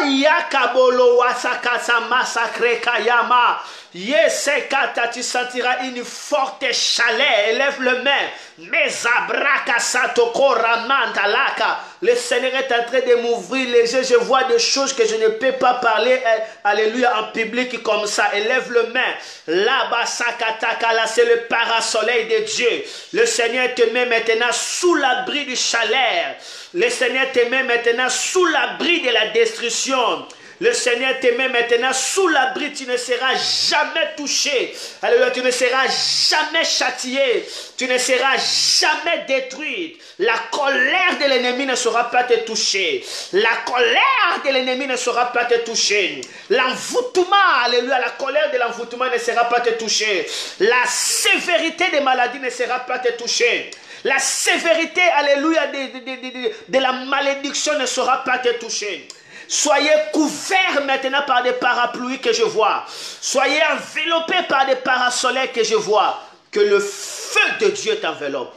Yakabolo wasakasa massacre kayama. Yesekata, tu sentiras une forte chaleur. Élève le main. Mezabraka satoko ramantalaka. Le Seigneur est en train de m'ouvrir les yeux. Je vois des choses que je ne peux pas parler. Alléluia, en public comme ça. Élève le main. Là-bas, sakataka, là, c'est le parasoleil de Dieu. Le Seigneur te met maintenant sous l'abri du chaleur. Le Seigneur te met maintenant sous l'abri de la destruction. Le Seigneur te met maintenant sous l'abri, tu ne seras jamais touché. Alléluia, tu ne seras jamais châtié. Tu ne seras jamais détruit. La colère de l'ennemi ne sera pas te toucher. La colère de l'ennemi ne sera pas te toucher. L'envoûtement, alléluia, la colère de l'envoûtement ne sera pas te toucher. La sévérité des maladies ne sera pas te toucher. La sévérité, alléluia, de la malédiction ne sera pas te toucher. Soyez couverts maintenant par des parapluies que je vois. Soyez enveloppés par des parasoleils que je vois. Que le feu de Dieu t'enveloppe.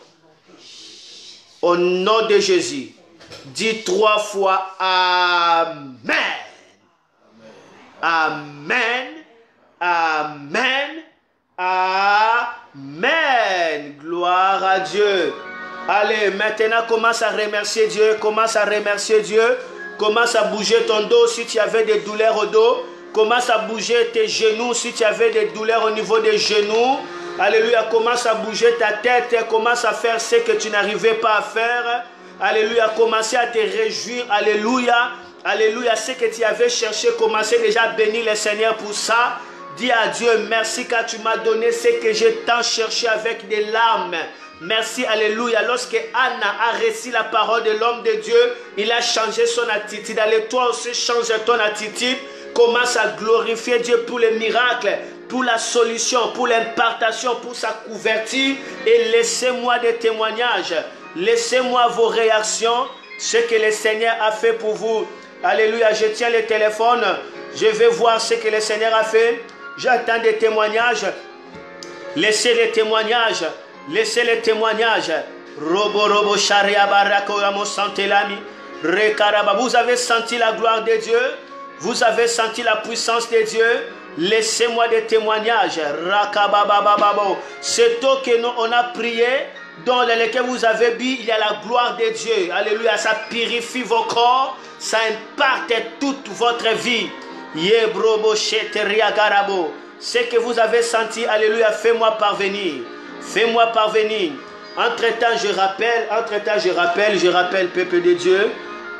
Au nom de Jésus, dis 3 fois Amen. Amen. Amen. Amen. Gloire à Dieu. Allez, maintenant commence à remercier Dieu. Commence à remercier Dieu. Commence à bouger ton dos si tu avais des douleurs au dos. Commence à bouger tes genoux si tu avais des douleurs au niveau des genoux. Alléluia, commence à bouger ta tête. Commence à faire ce que tu n'arrivais pas à faire. Alléluia, commence à te réjouir. Alléluia, alléluia, ce que tu avais cherché. Commence déjà à bénir le Seigneur pour ça. Dis à Dieu, merci car tu m'as donné ce que j'ai tant cherché avec des larmes. Merci, alléluia. Lorsque Anna a reçu la parole de l'homme de Dieu, il a changé son attitude. Allez, toi aussi, change ton attitude. Commence à glorifier Dieu pour les miracles, pour la solution, pour l'impartation, pour sa couverture. Et laissez-moi des témoignages. Laissez-moi vos réactions. Ce que le Seigneur a fait pour vous. Alléluia. Je tiens le téléphone. Je vais voir ce que le Seigneur a fait. J'attends des témoignages. Laissez les témoignages. Laissez les témoignages. Robo sharia barako ramo santelami. Rekaraba. Vous avez senti la gloire de Dieu. Vous avez senti la puissance de Dieu. Laissez-moi des témoignages. Rakababababo. C'est au que nous on a prié, dans lequel vous avez bu, il y a la gloire de Dieu. Alléluia. Ça purifie vos corps. Ça impacte toute votre vie. Yebrobo sheteria garabo. Ce que vous avez senti, alléluia, fais-moi parvenir. Fais-moi parvenir. Entre-temps, je rappelle, peuple de Dieu.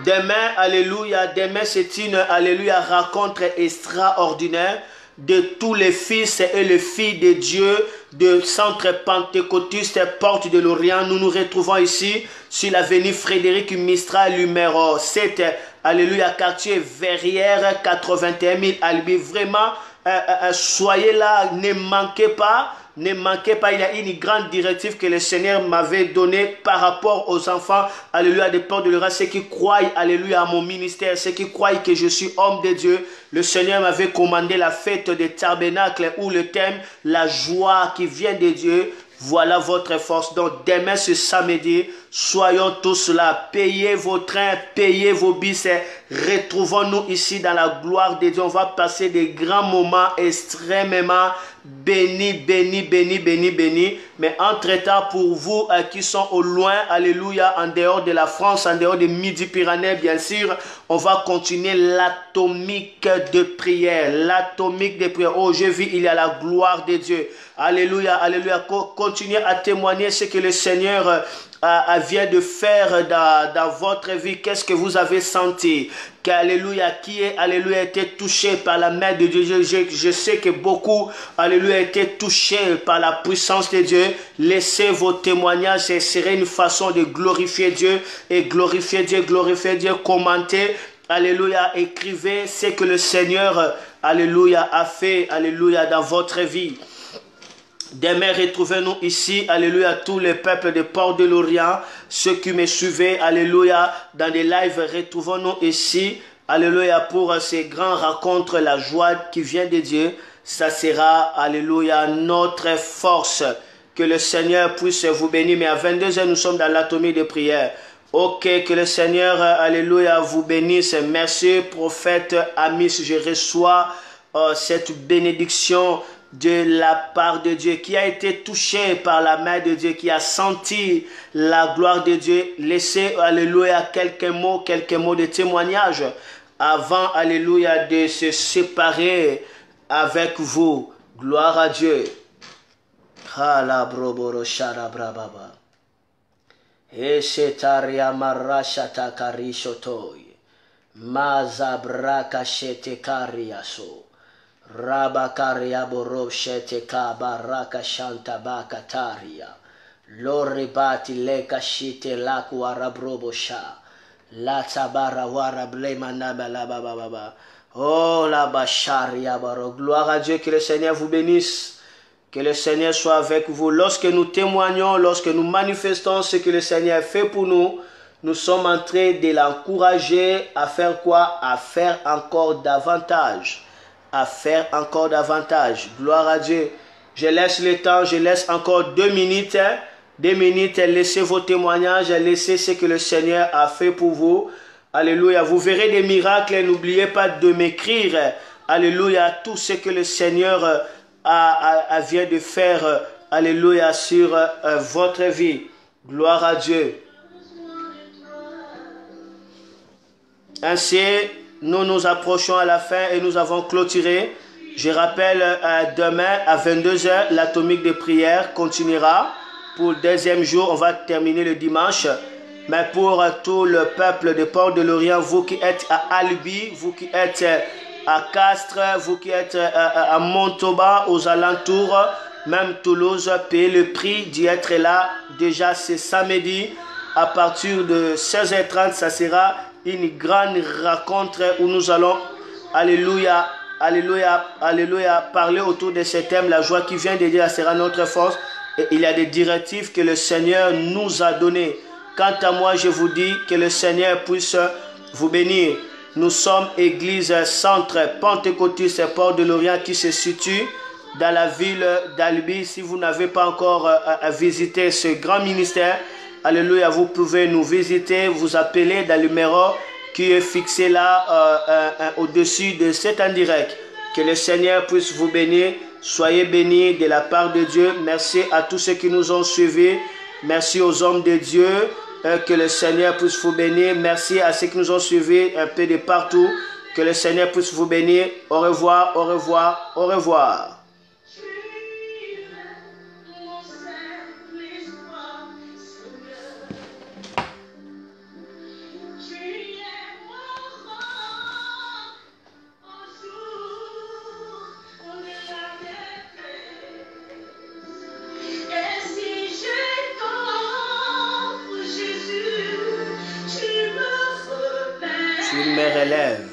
Demain, alléluia, demain c'est une, alléluia, rencontre extraordinaire de tous les fils et les filles de Dieu de Centre Pentecôtiste Porte de l'Orient. Nous nous retrouvons ici sur l'avenue Frédéric Mistral numéro 7, alléluia, quartier Verrières, 81 000 Albi. Vraiment, soyez là, ne manquez pas. Ne manquez pas, il y a une grande directive que le Seigneur m'avait donnée par rapport aux enfants, alléluia, des portes de l'Orient, ceux qui croient, alléluia, à mon ministère, ceux qui croient que je suis homme de Dieu. Le Seigneur m'avait commandé la fête des tabernacles où le thème, la joie qui vient de Dieu. Voilà votre force. Donc demain ce samedi, soyons tous là. Payez vos trains, payez vos billets. Retrouvons-nous ici dans la gloire de Dieu. On va passer des grands moments extrêmement bénis, bénis, bénis, bénis, bénis. Mais entre-temps, pour vous qui sont au loin, alléluia, en dehors de la France, en dehors des Midi-Pyrénées, bien sûr, on va continuer l'atomique de prière. L'atomique de prière. Oh, je vis, il y a la gloire de Dieu. Alléluia, alléluia. Continuez à témoigner ce que le Seigneur vient de faire dans votre vie. Qu'est-ce que vous avez senti? Alléluia, qui est, alléluia, été touché par la main de Dieu. Je sais que beaucoup, alléluia, été touchés par la puissance de Dieu. Laissez vos témoignages, ce serait une façon de glorifier Dieu et glorifier Dieu, glorifier Dieu. Commentez, alléluia, écrivez ce que le Seigneur, alléluia, a fait, alléluia, dans votre vie. Demain, retrouvez-nous ici, alléluia, tous les peuples des ports de l'Orient, ceux qui me suivaient, alléluia, dans des lives, retrouvons-nous ici, alléluia, pour ces grands rencontres, la joie qui vient de Dieu, ça sera, alléluia, notre force. Que le Seigneur puisse vous bénir, mais à 22h, nous sommes dans l'atomique de prière. Ok, que le Seigneur, alléluia, vous bénisse. Merci, prophète Amis, je reçois cette bénédiction de la part de Dieu, qui a été touché par la main de Dieu, qui a senti la gloire de Dieu. Laissez, alléluia, quelques mots de témoignage avant, alléluia, de se séparer avec vous. Gloire à Dieu. Eshetaria marashata karishotoy mazabraka shete kariaso rabakaria boroshete kabaraka shanta bakataria loribati leka shite laku arabrobosha la tabara warablema nabalababa. Oh la basharia baro. Gloire à Dieu, que le Seigneur vous bénisse. Que le Seigneur soit avec vous. Lorsque nous témoignons, lorsque nous manifestons ce que le Seigneur fait pour nous, nous sommes en train de l'encourager à faire quoi? À faire encore davantage. À faire encore davantage. Gloire à Dieu. Je laisse le temps, je laisse encore 2 minutes. 2 minutes, laissez vos témoignages, laissez ce que le Seigneur a fait pour vous. Alléluia. Vous verrez des miracles. N'oubliez pas de m'écrire. Alléluia. Tout ce que le Seigneur vient de faire. Alléluia. Sur votre vie. Gloire à Dieu. Ainsi, nous nous approchons à la fin et nous avons clôturé. Je rappelle, demain à 22 h, l'atomique de prière continuera. Pour le 2e jour, on va terminer le dimanche. Mais pour tout le peuple de Port-de-Lorient, vous qui êtes à Albi, vous qui êtes à Castres, vous qui êtes à Montauban, aux alentours, même Toulouse, payez le prix d'y être là. Déjà, c'est samedi. À partir de 16h30, ça sera une grande rencontre où nous allons, alléluia, alléluia, alléluia, parler autour de ce thème. La joie qui vient de Dieu sera notre force. Et il y a des directives que le Seigneur nous a données. Quant à moi, je vous dis que le Seigneur puisse vous bénir. Nous sommes église centre pentecôtiste Port-de-Lorient qui se situe dans la ville d'Albi. Si vous n'avez pas encore visité ce grand ministère, alléluia, vous pouvez nous visiter, vous appeler dans le numéro qui est fixé là au-dessus de cet indirect. Que le Seigneur puisse vous bénir. Soyez bénis de la part de Dieu. Merci à tous ceux qui nous ont suivis. Merci aux hommes de Dieu. Que le Seigneur puisse vous bénir. Merci à ceux qui nous ont suivis un peu de partout. Que le Seigneur puisse vous bénir. Au revoir, au revoir, au revoir. Tu me relèves.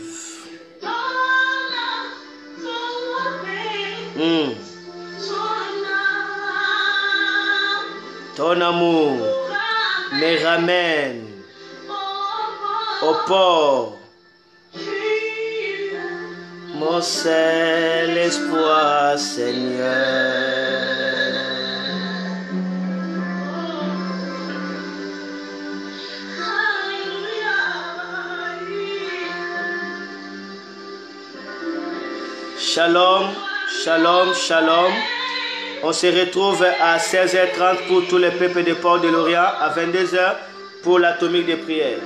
Ton amour me ramène au port. Mon seul espoir, Seigneur. Shalom, shalom, shalom. On se retrouve à 16h30 pour tous les peuples de Port-de-Lorient, à 22 h pour l'atomique de prière.